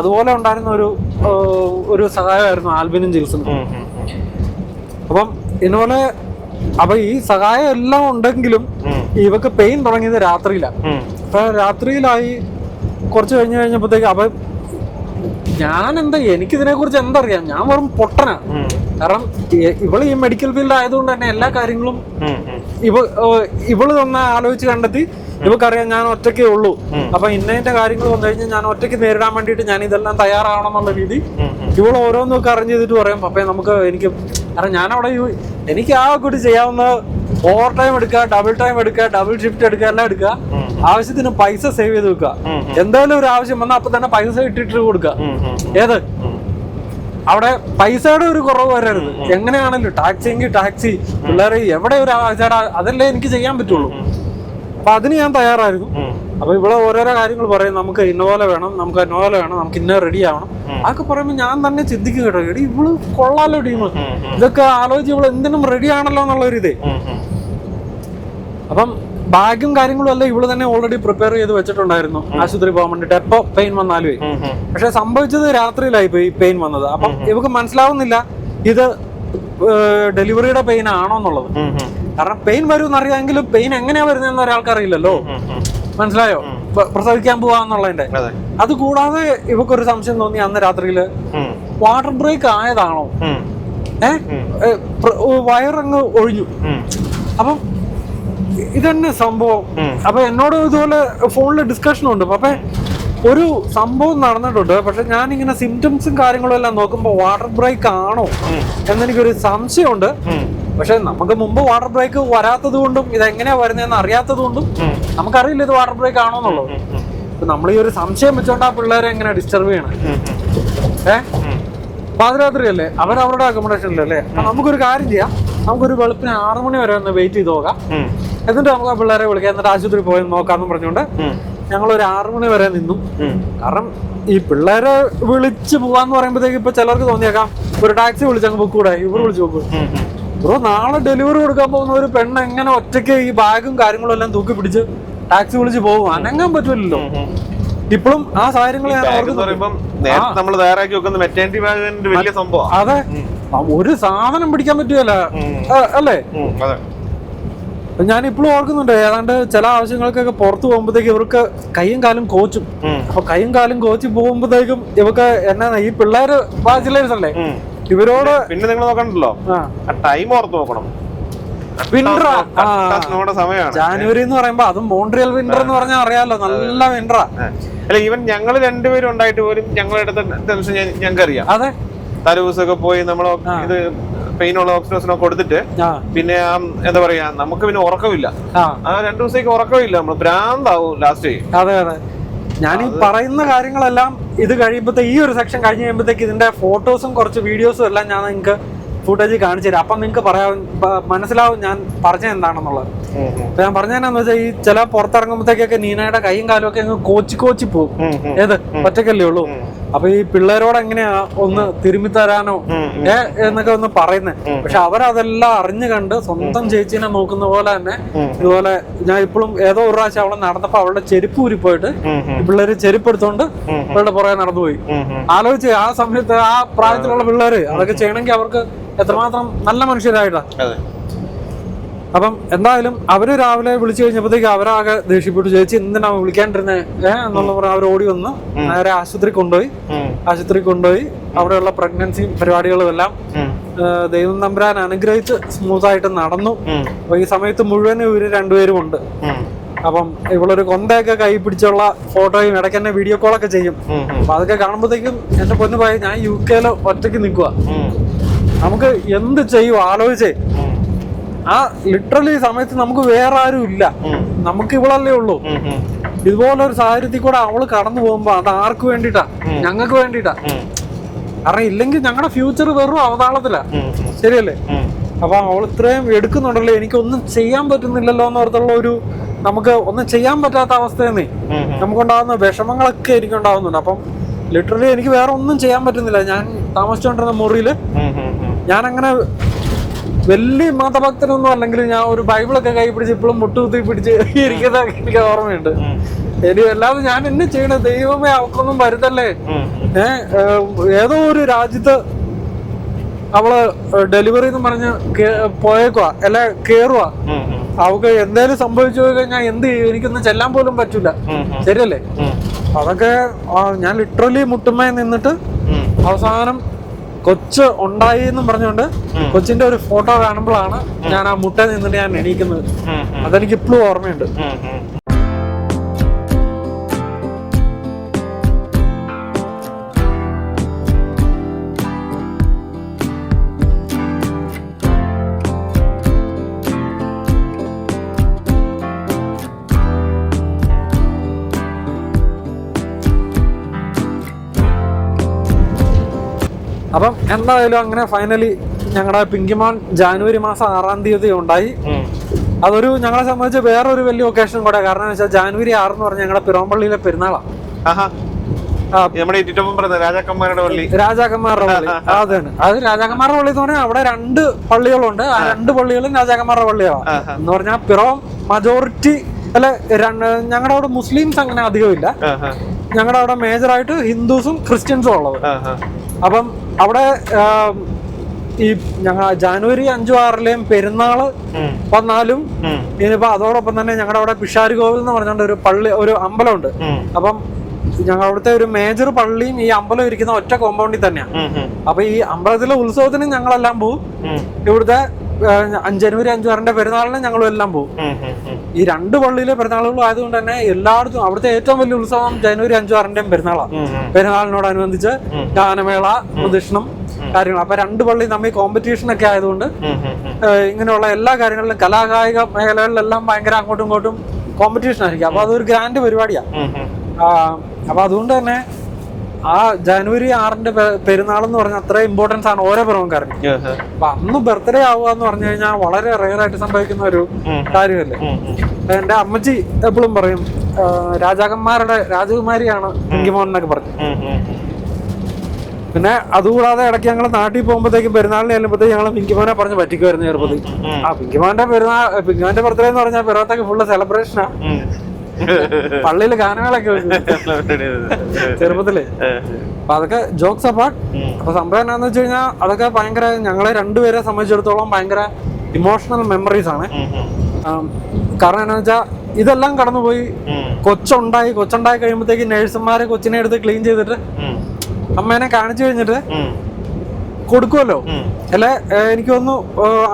അതുപോലെ ഉണ്ടായിരുന്ന ഒരു സഹായമായിരുന്നു ആൽബിനും ജിൽസനും. അപ്പം ഇതുപോലെ അപ്പൊ ഈ സഹായം എല്ലാം ഉണ്ടെങ്കിലും ഇവക്ക് പെയിൻ തുടങ്ങിയത് രാത്രിയിലാണ്. അപ്പൊ രാത്രിയിലായി കുറച്ച് കഴിഞ്ഞപ്പോഴത്തേക്ക് അപ്പൊ എനിക്കിതിനെ കുറിച്ച് എന്തറിയാം, ഞാൻ വെറും പൊട്ടനാണ്. കാരണം ഇവള് ഈ മെഡിക്കൽ ഫീൽഡ് ആയതുകൊണ്ട് തന്നെ എല്ലാ കാര്യങ്ങളും ഇവള് തന്നെ ആലോചിച്ച് കണ്ടെത്തി. ഇവക്കറിയാം ഞാൻ ഒറ്റയ്ക്കേ ഉള്ളൂ, അപ്പൊ ഇന്നതിന്റെ കാര്യങ്ങൾ വന്നു കഴിഞ്ഞാൽ ഞാൻ ഒറ്റയ്ക്ക് നേരിടാൻ വേണ്ടിയിട്ട് ഞാൻ ഇതെല്ലാം തയ്യാറാവണം എന്നുള്ള രീതി ഇവൾ ഓരോന്നൊക്കെ അറേഞ്ച് ചെയ്തിട്ട് പറയും. അപ്പൊ കാരണം ഞാനവിടെ എനിക്ക് ആ കൂടി ചെയ്യാവുന്ന ഓവർ ടൈം എടുക്കുക, ഡബിൾ ടൈം എടുക്കുക, ഡബിൾ ഷിഫ്റ്റ് എടുക്കുക, എല്ലാം എടുക്കുക. ആവശ്യത്തിന് പൈസ സേവ് ചെയ്ത് വെക്കുക. എന്തായാലും ഒരു ആവശ്യം വന്നാൽ അപ്പൊ തന്നെ പൈസ ഇട്ടിട്ട് കൊടുക്കുക. ഏത് അവിടെ പൈസയുടെ ഒരു കുറവ് വരരുത്. എങ്ങനെയാണല്ലോ ടാക്സി എങ്കിൽ ടാക്സി, പിള്ളേരെ എവിടെ ഒരു ആചാര അതല്ലേ എനിക്ക് ചെയ്യാൻ പറ്റുള്ളൂ. അപ്പൊ അതിന് ഞാൻ തയ്യാറായിരുന്നു. അപ്പൊ ഇവിടെ ഓരോരോ കാര്യങ്ങൾ പറയും, നമുക്ക് ഇന്നപോലെ വേണം, നമുക്ക് ഇന്നപോലെ വേണം, നമുക്ക് ഇന്ന റെഡി ആവണം. അതൊക്കെ പറയുമ്പോൾ ഞാൻ തന്നെ ചിന്തിക്കും കേട്ടോ, എടി ഇവള് കൊള്ളാലോ ടീം, ഇതൊക്കെ ആലോചിച്ച് ഇവള് എന്തിനും റെഡി ആണല്ലോ എന്നുള്ളൊരു ഇതേ. അപ്പം ബാഗും കാര്യങ്ങളും എല്ലാം ഇവള് തന്നെ ഓൾറെഡി പ്രിപ്പയർ ചെയ്ത് വെച്ചിട്ടുണ്ടായിരുന്നു ആശുപത്രി പോകാൻ വേണ്ടിട്ട് എപ്പോ പെയിൻ വന്നാലും. പക്ഷെ സംഭവിച്ചത് രാത്രിയിലായി പോയി പെയിൻ വന്നത്. അപ്പം ഇവക്ക് മനസ്സിലാവുന്നില്ല ഇത് ഡെലിവറിയുടെ പെയിൻ ആണോ എന്നുള്ളത്. കാരണം പെയിൻ വരുമെന്ന് അറിയാമെങ്കിലും പെയിൻ എങ്ങനെയാ വരുന്നതെന്ന് ഒരാൾക്കറിയില്ലല്ലോ. മനസ്സിലായോ? പ്രസവിക്കാൻ പോവാന്നുള്ളതിന്റെ. അത് കൂടാതെ ഇവക്കൊരു സംശയം തോന്നി അന്ന് രാത്രിയില് വാട്ടർ ബ്രേക്ക് ആയതാണോ, വയറങ്ങ് ഒഴിഞ്ഞു. അപ്പം ഇതന്നെ സംഭവം. അപ്പൊ എന്നോട് ഇതുപോലെ ഫോണില് ഡിസ്കഷൻ ഉണ്ട്. അപ്പൊ ഒരു സംഭവം നടന്നിട്ടുണ്ട്. പക്ഷെ ഞാനിങ്ങനെ സിംറ്റംസും കാര്യങ്ങളും എല്ലാം നോക്കുമ്പോ വാട്ടർ ബ്രേക്ക് ആണോ എന്നെനിക്കൊരു സംശയമുണ്ട്. പക്ഷെ നമുക്ക് മുമ്പ് വാട്ടർ ബ്രേക്ക് വരാത്തത് കൊണ്ടും ഇതെങ്ങനെയാ വരുന്നതെന്ന് അറിയാത്തത് കൊണ്ടും നമുക്കറിയില്ല ഇത് വാട്ടർ ബ്രേക്ക് ആണോ എന്നുള്ളത്. നമ്മൾ ഈ ഒരു സംശയം വെച്ചോണ്ട് ആ പിള്ളേരെ എങ്ങനെ ഡിസ്റ്റർബ് ചെയ്യണം. പാതിരാത്രി അല്ലേ, അവരവരുടെ അക്കോമഡേഷനിലല്ലേ. അപ്പൊ നമുക്കൊരു കാര്യം ചെയ്യാം, നമുക്കൊരു വെളുപ്പിന് 6 മണി വരെ ഒന്ന് വെയിറ്റ് ചെയ്ത് നോക്കാം. എന്നിട്ട് നമുക്ക് ആ പിള്ളേരെ വിളിക്കാം, എന്നിട്ട് ആശുപത്രി പോയി നോക്കാന്ന് പറഞ്ഞുകൊണ്ട് ഞങ്ങളൊരു 6 മണി വരെ നിന്നു. കാരണം ഈ പിള്ളേരെ വിളിച്ച് പോവാന്ന് പറയുമ്പോഴത്തേക്ക് ഇപ്പൊ ചിലർക്ക് തോന്നിയേക്കാം ഒരു ടാക്സി വിളിച്ചങ്ങ് പൊക്കൂടെ, ഇവർ വിളിച്ച് നോക്കൂ. ബ്രോ, നാളെ ഡെലിവറി കൊടുക്കാൻ പോകുന്ന ഒരു പെണ്ണ് എങ്ങനെ ഒറ്റയ്ക്ക് ഈ ബാഗും കാര്യങ്ങളും എല്ലാം തൂക്കി പിടിച്ച് ടാക്സി വിളിച്ച് പോകും? അനങ്ങാൻ പറ്റൂലല്ലോ. ഇപ്പോഴും ആ സാഹചര്യങ്ങൾ ഞാൻ അതെ, ഒരു സാധനം പിടിക്കാൻ പറ്റുകയല്ല അല്ലേ. ഞാൻ ഇപ്പോഴും ഓർക്കുന്നുണ്ട്, ഏതാണ്ട് ചില ആവശ്യങ്ങൾക്കൊക്കെ പുറത്തു പോകുമ്പോഴത്തേക്ക് ഇവർക്ക് കൈയും കാലും കോച്ചും. അപ്പൊ കൈയും കാലും കോച്ച് പോകുമ്പോഴത്തേക്കും ഇവർക്ക് എന്നാ ഈ പിള്ളേര് ബാച്ചിലേഴ്സ് അല്ലേ, ഇവരോട് പിന്നെ നിങ്ങൾ നോക്കണ്ടല്ലോ, ടൈം ഓർത്ത് നോക്കണം. ജാനുവരി എന്ന് പറയുമ്പോ അതും മോൺട്രിയൽ വിന്റർ എന്ന് പറഞ്ഞാൽ അറിയാലോ, നല്ല വിന്ററാ. അല്ല, ഈവൻ ഞങ്ങൾ രണ്ടുപേരും ഉണ്ടായിട്ട് പോലും ഞങ്ങളുടെ ടെൻഷൻ ഞങ്ങൾക്ക് അറിയാം. അതെ, തലേദിവസമൊക്കെ പോയി നമ്മൾ ഇത് പെയിനുള്ള ഓക്സിജനോ കൊടുത്തിട്ട് പിന്നെ എന്താ പറയാ, നമുക്ക് പിന്നെ ഉറക്കമില്ല. ആ 2 ദിവസത്തേക്ക് ഉറക്കമില്ല, നമ്മൾ ഭ്രാന്താവും ലാസ്റ്റ്. അതെ അതെ, ഞാൻ ഈ പറയുന്ന കാര്യങ്ങളെല്ലാം ഇത് കഴിയുമ്പോഴത്തെ ഈ ഒരു സെക്ഷൻ കഴിഞ്ഞ് കഴിയുമ്പോഴത്തേക്ക് ഇതിന്റെ ഫോട്ടോസും കുറച്ച് വീഡിയോസും എല്ലാം ഞാൻ നിങ്ങൾക്ക് ഫുട്ടേജ് കാണിച്ചു തരാം. അപ്പം നിങ്ങൾക്ക് മനസ്സിലാവും ഞാൻ പറഞ്ഞ എന്താണെന്നുള്ളത്. അപ്പൊ ഞാൻ പറഞ്ഞതെന്നു വെച്ചാൽ, ഈ ചില പുറത്തിറങ്ങുമ്പോഴത്തേക്കൊക്കെ നീനയുടെ കൈയും കാലും ഒക്കെ അങ്ങ് കോച്ചി പോകും. ഏത് ഒറ്റക്കല്ലേ ഉള്ളൂ. അപ്പൊ ഈ പിള്ളേരോട് എങ്ങനെയാ ഒന്ന് തിരുമ്മി തരാനോ എന്നൊക്കെ ഒന്ന് പറയുന്നത്. പക്ഷെ അവരതെല്ലാം അറിഞ്ഞു കണ്ട് സ്വന്തം ചേച്ചീനെ നോക്കുന്ന പോലെ തന്നെ ഇതുപോലെ ഞാൻ ഇപ്പോഴും ഏതോ ഒരു പ്രാവശ്യം അവളെ നടന്നപ്പോ അവളുടെ ചെരുപ്പ് ഊരിപ്പോയിട്ട് പിള്ളേര് ചെരുപ്പ് എടുത്തോണ്ട് അവളുടെ പുറകെ നടന്നുപോയി. ആലോചിച്ച് ആ സമയത്ത് ആ പ്രായത്തിലുള്ള പിള്ളേര് അതൊക്കെ ചെയ്യണമെങ്കിൽ അവർക്ക് എത്രമാത്രം നല്ല മനുഷ്യരായിട്ടാ. അപ്പം എന്തായാലും അവര് രാവിലെ വിളിച്ചു കഴിഞ്ഞപ്പോഴത്തേക്ക് അവരാകെ ദേഷ്യപ്പെട്ടു, ചേച്ചി എന്തിനാ വിളിക്കാണ്ടിരുന്നേ എന്നുള്ള പറഞ്ഞ അവർ ഓടി വന്ന് നേരെ ആശുപത്രി കൊണ്ടുപോയി അവിടെയുള്ള പ്രഗ്നൻസി പരിപാടികളും എല്ലാം ദൈവം തമ്പുരാൻ അനുഗ്രഹിച്ച് സ്മൂത്തായിട്ട് നടന്നു. അപ്പൊ ഈ സമയത്ത് മുഴുവൻ ഇവര് രണ്ടുപേരും ഉണ്ട്. അപ്പം ഇവളൊരു കൊന്തയൊക്കെ കൈ പിടിച്ചുള്ള ഫോട്ടോയും ഇടയ്ക്ക് തന്നെ വീഡിയോ കോളൊക്കെ ചെയ്യും. അപ്പൊ അതൊക്കെ കാണുമ്പോഴത്തേക്കും എന്റെ പൊന്നു പോയി, ഞാൻ UK ഒറ്റയ്ക്ക് നിൽക്കുക, നമുക്ക് എന്ത് ചെയ്യും ആലോചിച്ചേ. ആ ലിറ്ററലി സമയത്ത് നമുക്ക് വേറെ ആരും ഇല്ല, നമുക്ക് ഇവളല്ലേ ഉള്ളൂ. ഇതുപോലെ ഒരു സാഹചര്യത്തിൽ കൂടെ അവള് കടന്നു പോകുമ്പോ അത് ആർക്ക് വേണ്ടിട്ടാ? ഞങ്ങൾക്ക് വേണ്ടിട്ടാ. കാരണം ഇല്ലെങ്കിൽ ഞങ്ങളുടെ ഫ്യൂച്ചർ വെറും അവതാളത്തിലാ, ശരിയല്ലേ? അപ്പൊ അവൾ ഇത്രയും എടുക്കുന്നുണ്ടല്ലോ, എനിക്കൊന്നും ചെയ്യാൻ പറ്റുന്നില്ലല്ലോ എന്നോർത്തുള്ള ഒരു, നമുക്ക് ഒന്നും ചെയ്യാൻ പറ്റാത്ത അവസ്ഥയെന്നേ നമുക്കുണ്ടാകുന്ന വിഷമങ്ങളൊക്കെ എനിക്കുണ്ടാവുന്നുണ്ട്. അപ്പം ലിറ്ററലി എനിക്ക് വേറെ ഒന്നും ചെയ്യാൻ പറ്റുന്നില്ല. ഞാൻ താമസിച്ചുകൊണ്ടിരുന്ന മുറിയില് ഞാൻ അങ്ങനെ വലിയ മതഭക്തനൊന്നും അല്ലെങ്കിൽ ഞാൻ ഒരു ബൈബിളൊക്കെ കൈ പിടിച്ച് ഇപ്പോഴും മുട്ടുകുത്തി പിടിച്ച് ഇരിക്കുന്നതൊക്കെ എനിക്ക് ഓർമ്മയുണ്ട്. ഇനി അല്ലാതെ ഞാൻ എന്നെ ചെയ്യണ ദൈവമേ അവക്കൊന്നും വരുത്തല്ലേ. ഏതോ ഒരു രാജ്യത്ത് അവള് ഡെലിവറി എന്ന് പറഞ്ഞ് പോയേക്കുവാ, അല്ല കേറുവാ. അവക്ക് എന്തേലും സംഭവിച്ചു പോയി കഴിഞ്ഞാൽ എന്ത് ചെയ്യും? എനിക്കൊന്നും ചെല്ലാൻ പോലും പറ്റൂല, ശരിയല്ലേ? അതൊക്കെ ഞാൻ ലിറ്ററലി മുട്ടുമ്മേ നിന്നിട്ട് അവസാനം കൊച്ച് ഉണ്ടായി എന്നും പറഞ്ഞുകൊണ്ട് കൊച്ചിന്റെ ഒരു ഫോട്ടോ കാണുമ്പോഴാണ് ഞാൻ ആ മുട്ട നിന്നിട്ട് ഞാൻ എണീക്കുന്നത്. അതെനിക്ക് ഇപ്പോഴും ഓർമ്മയുണ്ട്. അപ്പം എന്തായാലും അങ്ങനെ ഫൈനലി ഞങ്ങളുടെ പിങ്കിമോൻ ജാനുവരി മാസം 6-ാം തീയതി ഉണ്ടായി. അതൊരു ഞങ്ങളെ സംബന്ധിച്ച് വേറൊരു വലിയ ഒക്കേഷൻ കൂടെ. കാരണം എന്ന് വെച്ചാൽ ജാനുവരി 6 എന്ന് പറഞ്ഞാൽ ഞങ്ങളുടെ പിറവമ്പള്ളിയിലെ പെരുന്നാളാണ്. രാജാക്കന്മാരുടെ പള്ളി. അതാണ്, അത് രാജാക്കന്മാരുടെ പള്ളി എന്ന് പറഞ്ഞാൽ അവിടെ 2 പള്ളികളുണ്ട്. ആ 2 പള്ളികളും രാജാക്കന്മാരുടെ പള്ളിയാണ്. എന്ന് പറഞ്ഞാൽ പിറവം മജോറിറ്റി അല്ലെ, ഞങ്ങളുടെ അവിടെ മുസ്ലിംസ് അങ്ങനെ അധികം ഇല്ല. ഞങ്ങളുടെ അവിടെ മേജറായിട്ട് ഹിന്ദുസും ക്രിസ്ത്യൻസും ഉള്ളത്. അപ്പം അവിടെ ഈ ഞങ്ങൾ ജാനുവരി 5-6 പെരുന്നാള് വന്നാലും ഇനിയിപ്പോ അതോടൊപ്പം തന്നെ ഞങ്ങളുടെ അവിടെ പിഷാരി കോവിൽ എന്ന് പറഞ്ഞുകൊണ്ട് ഒരു പള്ളി, ഒരു അമ്പലമുണ്ട്. അപ്പം ഞങ്ങൾ അവിടുത്തെ ഒരു മേജർ പള്ളിയും ഈ അമ്പലം ഇരിക്കുന്ന ഒറ്റ കോമ്പൗണ്ടിൽ തന്നെയാണ്. അപ്പൊ ഈ അമ്പലത്തിലെ ഉത്സവത്തിന് ഞങ്ങളെല്ലാം പോവും. ഇവിടുത്തെ ജനുവരി 5-6 പെരുന്നാളിന് ഞങ്ങളും എല്ലാം പോകും. ഈ 2 പള്ളിയിലെ പെരുന്നാളുകളും ആയതുകൊണ്ട് തന്നെ എല്ലായിടത്തും അവിടുത്തെ ഏറ്റവും വലിയ ഉത്സവം ജനുവരി 5-6 പെരുന്നാളാണ്. പെരുന്നാളിനോടനുബന്ധിച്ച് ഗാനമേള, പ്രദക്ഷിണം, കാര്യങ്ങൾ. അപ്പൊ 2 പള്ളി തമ്മിൽ കോമ്പറ്റീഷൻ ഒക്കെ ആയതുകൊണ്ട് ഇങ്ങനെയുള്ള എല്ലാ കാര്യങ്ങളിലും കലാകായിക മേഖലകളിലെല്ലാം ഭയങ്കര അങ്ങോട്ടും ഇങ്ങോട്ടും കോമ്പറ്റീഷൻ ആയിരിക്കും. അപ്പൊ അതൊരു ഗ്രാൻഡ് പരിപാടിയാണ്. അപ്പൊ അതുകൊണ്ട് തന്നെ ആ ജനുവരി 6 പെരുന്നാൾ എന്ന് പറഞ്ഞാൽ അത്ര ഇമ്പോർട്ടൻസ് ആണ് ഓരോ പിറവംകാരനും. അപ്പൊ അന്ന് ബർത്ത്ഡേ ആവുക എന്ന് പറഞ്ഞു കഴിഞ്ഞാൽ വളരെ റെയർ ആയിട്ട് സംഭവിക്കുന്ന ഒരു കാര്യമല്ലേ. എന്റെ അമ്മച്ചി എപ്പോഴും പറയും രാജകുമാരിയാണ് പിങ്കിമോൻ എന്നൊക്കെ പറഞ്ഞു. പിന്നെ അതുകൂടാതെ ഇടയ്ക്ക് ഞങ്ങൾ നാട്ടിൽ പോകുമ്പോഴത്തേക്കും പെരുന്നാളിന് ചെല്ലുമ്പോഴത്തേക്ക് ഞങ്ങൾ പിങ്കിമോനെ പറഞ്ഞ് പറ്റിക്കുമായിരുന്നു ചെറുപ്പത്തിൽ. പിങ്കിമോന്റെ ബർത്ത്ഡേ എന്ന് പറഞ്ഞാൽ പിറവത്തൊക്കെ ഫുള്ള് സെലിബ്രേഷനാ. പള്ളിയില് ഗാനങ്ങളൊക്കെ ചെറുപ്പത്തില്. അപ്പൊ അതൊക്കെ ജോക്സ് അപ്പാർട്ട്. അപ്പൊ സംഭവം എന്താന്ന് വെച്ച് കഴിഞ്ഞാൽ അതൊക്കെ ഭയങ്കര ഞങ്ങളെ രണ്ടുപേരെ സംബന്ധിച്ചിടത്തോളം ഭയങ്കര ഇമോഷണൽ മെമ്മറീസ് ആണ്. കാരണം എന്താ വെച്ചാൽ ഇതെല്ലാം കടന്നുപോയി കൊച്ചുണ്ടായി കഴിയുമ്പോഴത്തേക്ക് നേഴ്സുമാരെ കൊച്ചിനെ എടുത്ത് ക്ലീൻ ചെയ്തിട്ട് അമ്മേനെ കാണിച്ചു കഴിഞ്ഞിട്ട് കൊടുക്കുമല്ലോ. അല്ലെ എനിക്ക് തോന്നുന്നു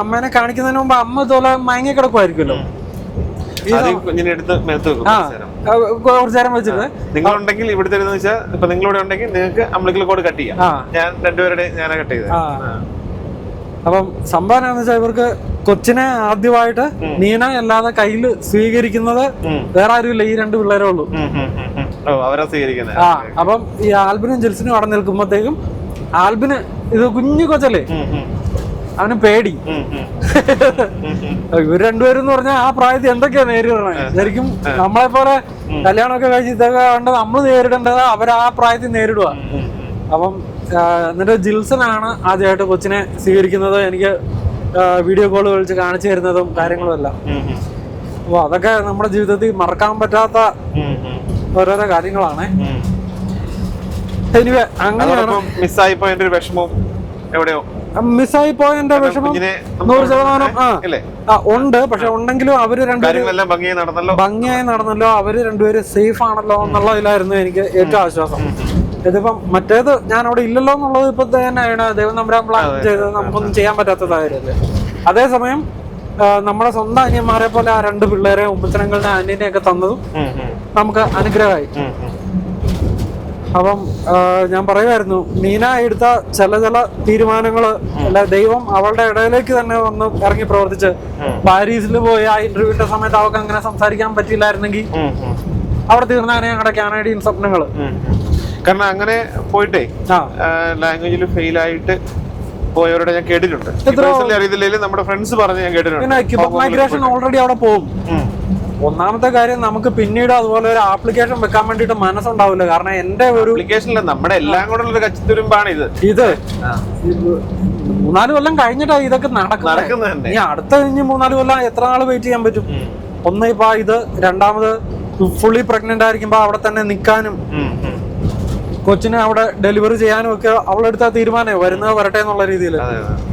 അമ്മേനെ കാണിക്കുന്നതിന് മുമ്പ് അമ്മ ഇതുപോലെ മയങ്ങി കിടക്കുമായിരിക്കുമല്ലോ. കുറച്ചു നേരം വെച്ചിട്ട് നിങ്ങളുണ്ടെങ്കിൽ ഇവിടുത്തെ ഇപ്പൊ നിങ്ങളിവിടെ ഉണ്ടെങ്കിൽ നിങ്ങൾക്ക് അമ്പിളിക്കൽ കോഡ് കട്ട് ചെയ്യാം. ഞാൻ രണ്ടുപേരുടെ ഞാൻ കട്ട് ചെയ്തത്. അപ്പം സംഭവം എന്താണെന്ന് വെച്ചാൽ ഇവർക്ക് കൊച്ചിനെ ആദ്യമായിട്ട് നീന അല്ലാതെ കയ്യില് സ്വീകരിക്കുന്നത് വേറെ ആരുമില്ല, ഈ 2 പിള്ളേരേ ഉള്ളൂ. അപ്പം ഈ ആൽബിനും ജിൽസിനും അവിടെ നിൽക്കുമ്പോഴത്തേക്കും ആൽബിന് ഇത് കുഞ്ഞു കൊച്ചല്ലേ, അവന് പേടി. ഇവർ രണ്ടുപേരും എന്ന് പറഞ്ഞാൽ ആ പ്രായത്തിൽ എന്തൊക്കെയാ നേരിടണേ. ശരിക്കും നമ്മളെ പോലെ കല്യാണമൊക്കെ കഴിച്ച് ഇതൊക്കെ കണ്ട് നമ്മൾ നേരിടേണ്ടത് അവർ ആ പ്രായത്തിൽ നേരിടുക. അപ്പം എന്നിട്ട് ജിൽസനാണ് ആദ്യമായിട്ട് കൊച്ചിനെ സ്വീകരിക്കുന്നത്, എനിക്ക് വീഡിയോ കോൾ വിളിച്ച് കാണിച്ചു തരുന്നതും കാര്യങ്ങളും എല്ലാം. അപ്പൊ അതൊക്കെ നമ്മുടെ ജീവിതത്തിൽ മറക്കാൻ പറ്റാത്ത ഓരോരോ കാര്യങ്ങളാണ്. എനിവേ അങ്ങനെയാണ്. മിസ്സായി പോയതിന്റെ ഒരു വിഷമവും എവിടെയോ മിസ്സായി പോയതിന്റെ വിഷമം 100% ഉണ്ട്. പക്ഷെ ഉണ്ടെങ്കിലും അവര് രണ്ടുപേരും ഭംഗിയായി നടന്നല്ലോ, അവര് രണ്ടുപേരും സേഫ് ആണല്ലോ എന്നുള്ളതിലായിരുന്നു എനിക്ക് ഏറ്റവും ആശ്വാസം. ഇതിപ്പം മറ്റേത് ഞാൻ അവിടെ ഇല്ലല്ലോ എന്നുള്ളത് ഇപ്പൊ തന്നെയാണ് ദൈവം നമ്മുടെ പ്ലാൻ ചെയ്തത്, നമുക്കൊന്നും ചെയ്യാൻ പറ്റാത്തതായിരുന്നല്ലേ. അതേസമയം നമ്മുടെ സ്വന്തം അനിയന്മാരെ പോലെ ആ 2 പിള്ളേരെ ഉമ്മച്ചനങ്ങളുടെ അനിയനെയൊക്കെ തന്നതും നമുക്ക് അനുഗ്രഹമായി. അപ്പം ഞാൻ പറയുമായിരുന്നു, നീന എടുത്ത ചില തീരുമാനങ്ങള് അല്ല, ദൈവം അവളുടെ ഇടയിലേക്ക് തന്നെ വന്ന് ഇറങ്ങി പ്രവർത്തിച്ച് പാരീസിൽ പോയി ആ ഇന്റർവ്യൂവിന്റെ സമയത്ത് അവൾക്ക് അങ്ങനെ സംസാരിക്കാൻ പറ്റിയില്ലായിരുന്നെങ്കിൽ അവിടെ തീർന്നാണ് ഞങ്ങളുടെ കാനഡിയൻ സ്വപ്നങ്ങള്. കാരണം അങ്ങനെ പോയിട്ടേ ലാംഗ്വേജിൽ ഫെയിൽ ആയിട്ട് പോയവരുടെ ഞാൻ കേട്ടിട്ടുണ്ട്. അറിയത്തില്ലെങ്കിലും നമ്മുടെ ഫ്രണ്ട്സ് പറഞ്ഞ് ഞാൻ കേട്ടിട്ടുണ്ട്. മൈഗ്രേഷൻ ഓൾറെഡി അവിടെ പോകും. ഒന്നാമത്തെ കാര്യം, നമുക്ക് പിന്നീട് അതുപോലെ ഒരു ആപ്ലിക്കേഷൻ വെക്കാൻ വേണ്ടിട്ട് മനസ്സുണ്ടാവില്ല. കാരണം എന്റെ ഒരു ആപ്ലിക്കേഷനിൽ നമ്മുടെ എല്ലാം കൂടെ ഒരു കച്ചിത്തുരുമ്പാണ് ഇത് 3-4 കൊല്ലം കഴിഞ്ഞിട്ടാ ഇതൊക്കെ നടക്കുന്നത്. ഇനി അടുത്ത കഴിഞ്ഞ് 3-4 കൊല്ലം എത്ര നാൾ വെയിറ്റ് ചെയ്യാൻ പറ്റും? ഒന്ന് ഇപ്പൊ ഇത്, രണ്ടാമത് ഫുള്ളി പ്രഗ്നന്റ് ആയിരിക്കുമ്പോ അവിടെ തന്നെ നിക്കാനും കൊച്ചിനെ അവിടെ ഡെലിവറി ചെയ്യാനും ഒക്കെ അവളെടുത്ത തീരുമാനമേ വരുന്നത് വരട്ടെ എന്നുള്ള രീതിയിൽ.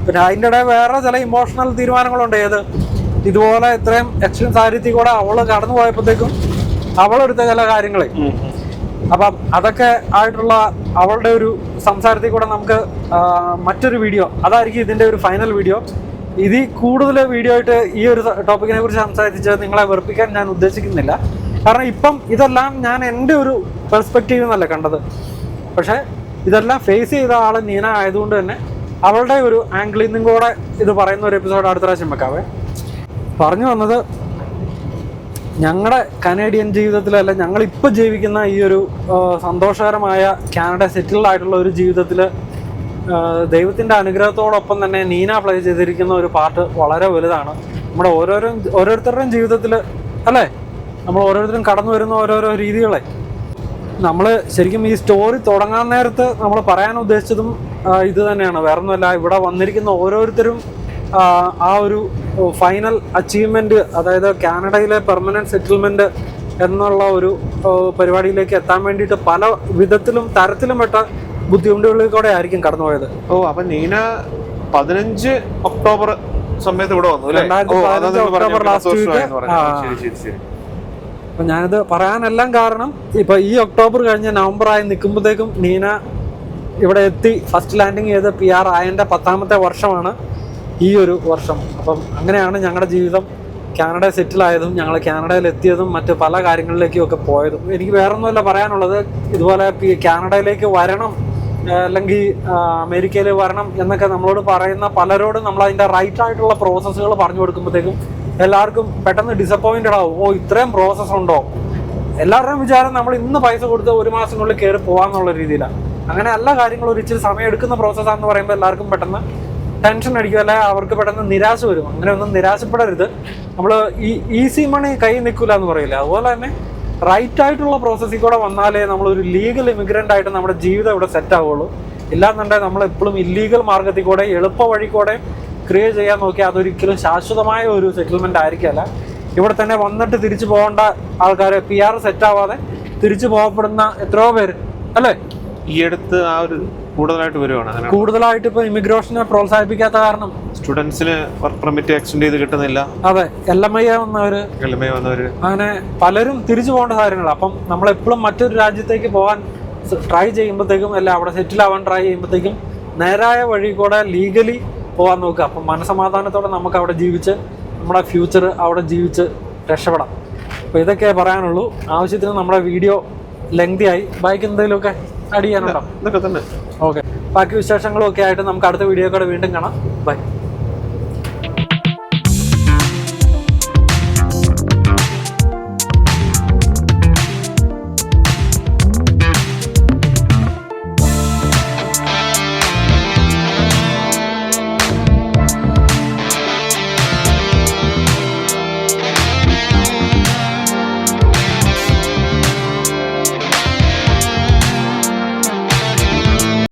പിന്നെ അതിൻ്റെ ഇടയിൽ വേറെ ചില ഇമോഷണൽ തീരുമാനങ്ങളുണ്ട്. ഇതുപോലെ ഇത്രയും എക്സ്ട്രീം സാഹചര്യത്തിൽ കൂടെ അവള് കടന്നു പോയപ്പോഴത്തേക്കും അവളെടുത്ത ചില കാര്യങ്ങളെ. അപ്പം അതൊക്കെ ആയിട്ടുള്ള അവളുടെ ഒരു സംസാരത്തിൽ കൂടെ നമുക്ക് മറ്റൊരു വീഡിയോ, അതായിരിക്കും ഇതിന്റെ ഒരു ഫൈനൽ വീഡിയോ. ഇതിൽ കൂടുതൽ വീഡിയോ ആയിട്ട് ഈ ഒരു ടോപ്പിക്കിനെ കുറിച്ച് സംസാരിച്ച് നിങ്ങളെ വെറുപ്പിക്കാൻ ഞാൻ ഉദ്ദേശിക്കുന്നില്ല. കാരണം ഇപ്പം ഇതെല്ലാം ഞാൻ എൻ്റെ ഒരു പെർസ്പെക്റ്റീവ് എന്നല്ല കണ്ടത്. പക്ഷെ ഇതെല്ലാം ഫേസ് ചെയ്ത ആള് നീന ആയതുകൊണ്ട് തന്നെ അവളുടെ ഒരു ആംഗിളിൽ നിന്നും കൂടെ ഇത് പറയുന്ന ഒരു എപ്പിസോഡ് അടുത്ത പ്രാവശ്യം വെക്കാവേ. പറഞ്ഞു വന്നത്, ഞങ്ങളുടെ കനേഡിയൻ ജീവിതത്തിലല്ല, ഞങ്ങളിപ്പോൾ ജീവിക്കുന്ന ഈ ഒരു സന്തോഷകരമായ കാനഡ സെറ്റിൽഡ് ആയിട്ടുള്ള ഒരു ജീവിതത്തിൽ ദൈവത്തിൻ്റെ അനുഗ്രഹത്തോടൊപ്പം തന്നെ നീന പ്ലേ ചെയ്തിരിക്കുന്ന ഒരു പാർട്ട് വളരെ വലുതാണ്. നമ്മുടെ ഓരോരുത്തരുടെയും ജീവിതത്തിൽ അല്ലേ, നമ്മൾ ഓരോരുത്തരും കടന്നു വരുന്ന ഓരോരോ രീതികളെ നമ്മൾ ശരിക്കും ഈ സ്റ്റോറി തുടങ്ങാൻ നേരത്ത് നമ്മൾ പറയാൻ ഉദ്ദേശിച്ചതും ഇത് തന്നെയാണ്. വേറൊന്നുമല്ല, ഇവിടെ വന്നിരിക്കുന്ന ഓരോരുത്തരും ആ ഒരു ഫൈനൽ അച്ചീവ്മെന്റ്, അതായത് കാനഡയിലെ പെർമനന്റ് സെറ്റിൽമെന്റ് എന്നുള്ള ഒരു പരിപാടിയിലേക്ക് എത്താൻ വേണ്ടിയിട്ട് പല വിധത്തിലും തരത്തിലും പെട്ട ബുദ്ധിമുട്ടുകളിൽ കൂടെ ആയിരിക്കും കടന്നുപോയത്. അപ്പൊ നീന 15 ഒക്ടോബർ സമയത്ത് ഇവിടെ വന്നു, 2015 ഒക്ടോബർ ലാസ്റ്റ് വീക്ക്. അപ്പൊ ഞാനിത് പറയാനെല്ലാം കാരണം, ഇപ്പൊ ഈ ഒക്ടോബർ കഴിഞ്ഞ് നവംബർ ആയി നിൽക്കുമ്പോഴത്തേക്കും നീന ഇവിടെ എത്തി ഫസ്റ്റ് ലാൻഡിങ് ചെയ്ത് PR ആയതിന്റെ 10ാമത്തെ വർഷമാണ് ഈ ഒരു വർഷം. അപ്പം അങ്ങനെയാണ് ഞങ്ങളുടെ ജീവിതം കാനഡ സെറ്റിലായതും ഞങ്ങൾ കാനഡയിൽ എത്തിയതും മറ്റ് പല കാര്യങ്ങളിലേക്കും ഒക്കെ പോയതും. എനിക്ക് വേറൊന്നുമല്ല പറയാനുള്ളത്, ഇതുപോലെ കാനഡയിലേക്ക് വരണം അല്ലെങ്കിൽ അമേരിക്കയിൽ വരണം എന്നൊക്കെ നമ്മളോട് പറയുന്ന പലരോടും നമ്മൾ അതിൻ്റെ റൈറ്റ് ആയിട്ടുള്ള പ്രോസസ്സുകൾ പറഞ്ഞു കൊടുക്കുമ്പോഴത്തേക്കും എല്ലാവർക്കും പെട്ടെന്ന് ഡിസപ്പോയിന്റഡ് ആവും. ഇത്രയും പ്രോസസ്സ് ഉണ്ടോ, എല്ലാവരുടെയും വിചാരം നമ്മൾ ഇന്ന് പൈസ കൊടുത്ത് 1 മാസത്തിനുള്ളിൽ കയറി പോകാന്നുള്ള രീതിയിലാണ്. അങ്ങനെ എല്ലാ കാര്യങ്ങളും ഒരു ഇച്ചിരി സമയം എടുക്കുന്ന പ്രോസസ്സാണെന്ന് പറയുമ്പോൾ എല്ലാവർക്കും പെട്ടെന്ന് ടെൻഷൻ അടിക്കും, അല്ലെ അവർക്ക് പെട്ടെന്ന് നിരാശ വരും. അങ്ങനെ ഒന്നും നിരാശപ്പെടരുത്. നമ്മൾ ഈ ഈസി മണി കൈ നിൽക്കില്ല എന്ന് പറയില്ല, അതുപോലെ തന്നെ റൈറ്റ് ആയിട്ടുള്ള പ്രോസസ്സിൽ കൂടെ വന്നാലേ നമ്മളൊരു ലീഗൽ ഇമിഗ്രൻ്റ് ആയിട്ട് നമ്മുടെ ജീവിതം ഇവിടെ സെറ്റ് ആവുള്ളൂ. ഇല്ലാന്നുണ്ടെങ്കിൽ നമ്മൾ എപ്പോഴും ഇല്ലീഗൽ മാർഗത്തിൽ കൂടെ എളുപ്പ വഴി കൂടെ ക്രിയേറ്റ് ചെയ്യാൻ നോക്കിയാൽ അതൊരിക്കലും ശാശ്വതമായ ഒരു സെറ്റിൽമെന്റ് ആയിരിക്കില്ല. ഇവിടെ തന്നെ വന്നിട്ട് തിരിച്ചു പോകേണ്ട ആൾക്കാർ PR സെറ്റ് ആവാതെ തിരിച്ചു പോകപ്പെടുന്ന എത്രയോ പേര് അല്ലേ ഈ അടുത്ത് ആ ഒരു കൂടുതലായിട്ട് വരുവാണ്. കൂടുതലായിട്ട് ഇപ്പൊ ഇമിഗ്രേഷനെ പ്രോത്സാഹിപ്പിക്കാത്ത കാരണം സ്റ്റുഡൻസിന് വർക്ക് പെർമിറ്റ് എക്സ്റ്റെൻഡ് ചെയ്ത് കിട്ടുന്നില്ല. അതെ, LMI വന്നവര് അങ്ങനെ പലരും തിരിച്ചു പോകേണ്ട കാര്യങ്ങൾ. അപ്പം നമ്മളെപ്പോഴും മറ്റൊരു രാജ്യത്തേക്ക് പോകാൻ ട്രൈ ചെയ്യുമ്പോഴത്തേക്കും അല്ല അവിടെ സെറ്റിൽ ആവാൻ ട്രൈ ചെയ്യുമ്പോഴത്തേക്കും നേരായ വഴി കൂടെ ലീഗലി പോകാൻ നോക്കുക. അപ്പം മനസമാധാനത്തോടെ നമുക്ക് അവിടെ ജീവിച്ച് നമ്മുടെ ഫ്യൂച്ചർ അവിടെ ജീവിച്ച് രക്ഷപ്പെടാം. അപ്പോൾ ഇതൊക്കെ പറയാനുള്ളൂ. ആവശ്യത്തിന് നമ്മുടെ വീഡിയോ ലെങ്തി ആയി. ബാക്കി എന്തെങ്കിലുമൊക്കെ ആഡ് ചെയ്യാനുണ്ടോ? ഇതൊക്കെ തന്നെ. ഓക്കെ, ബാക്കി വിശേഷങ്ങളും ഒക്കെ ആയിട്ട് നമുക്ക് അടുത്ത വീഡിയോ കൂടെ വീണ്ടും കാണാം. ബൈ.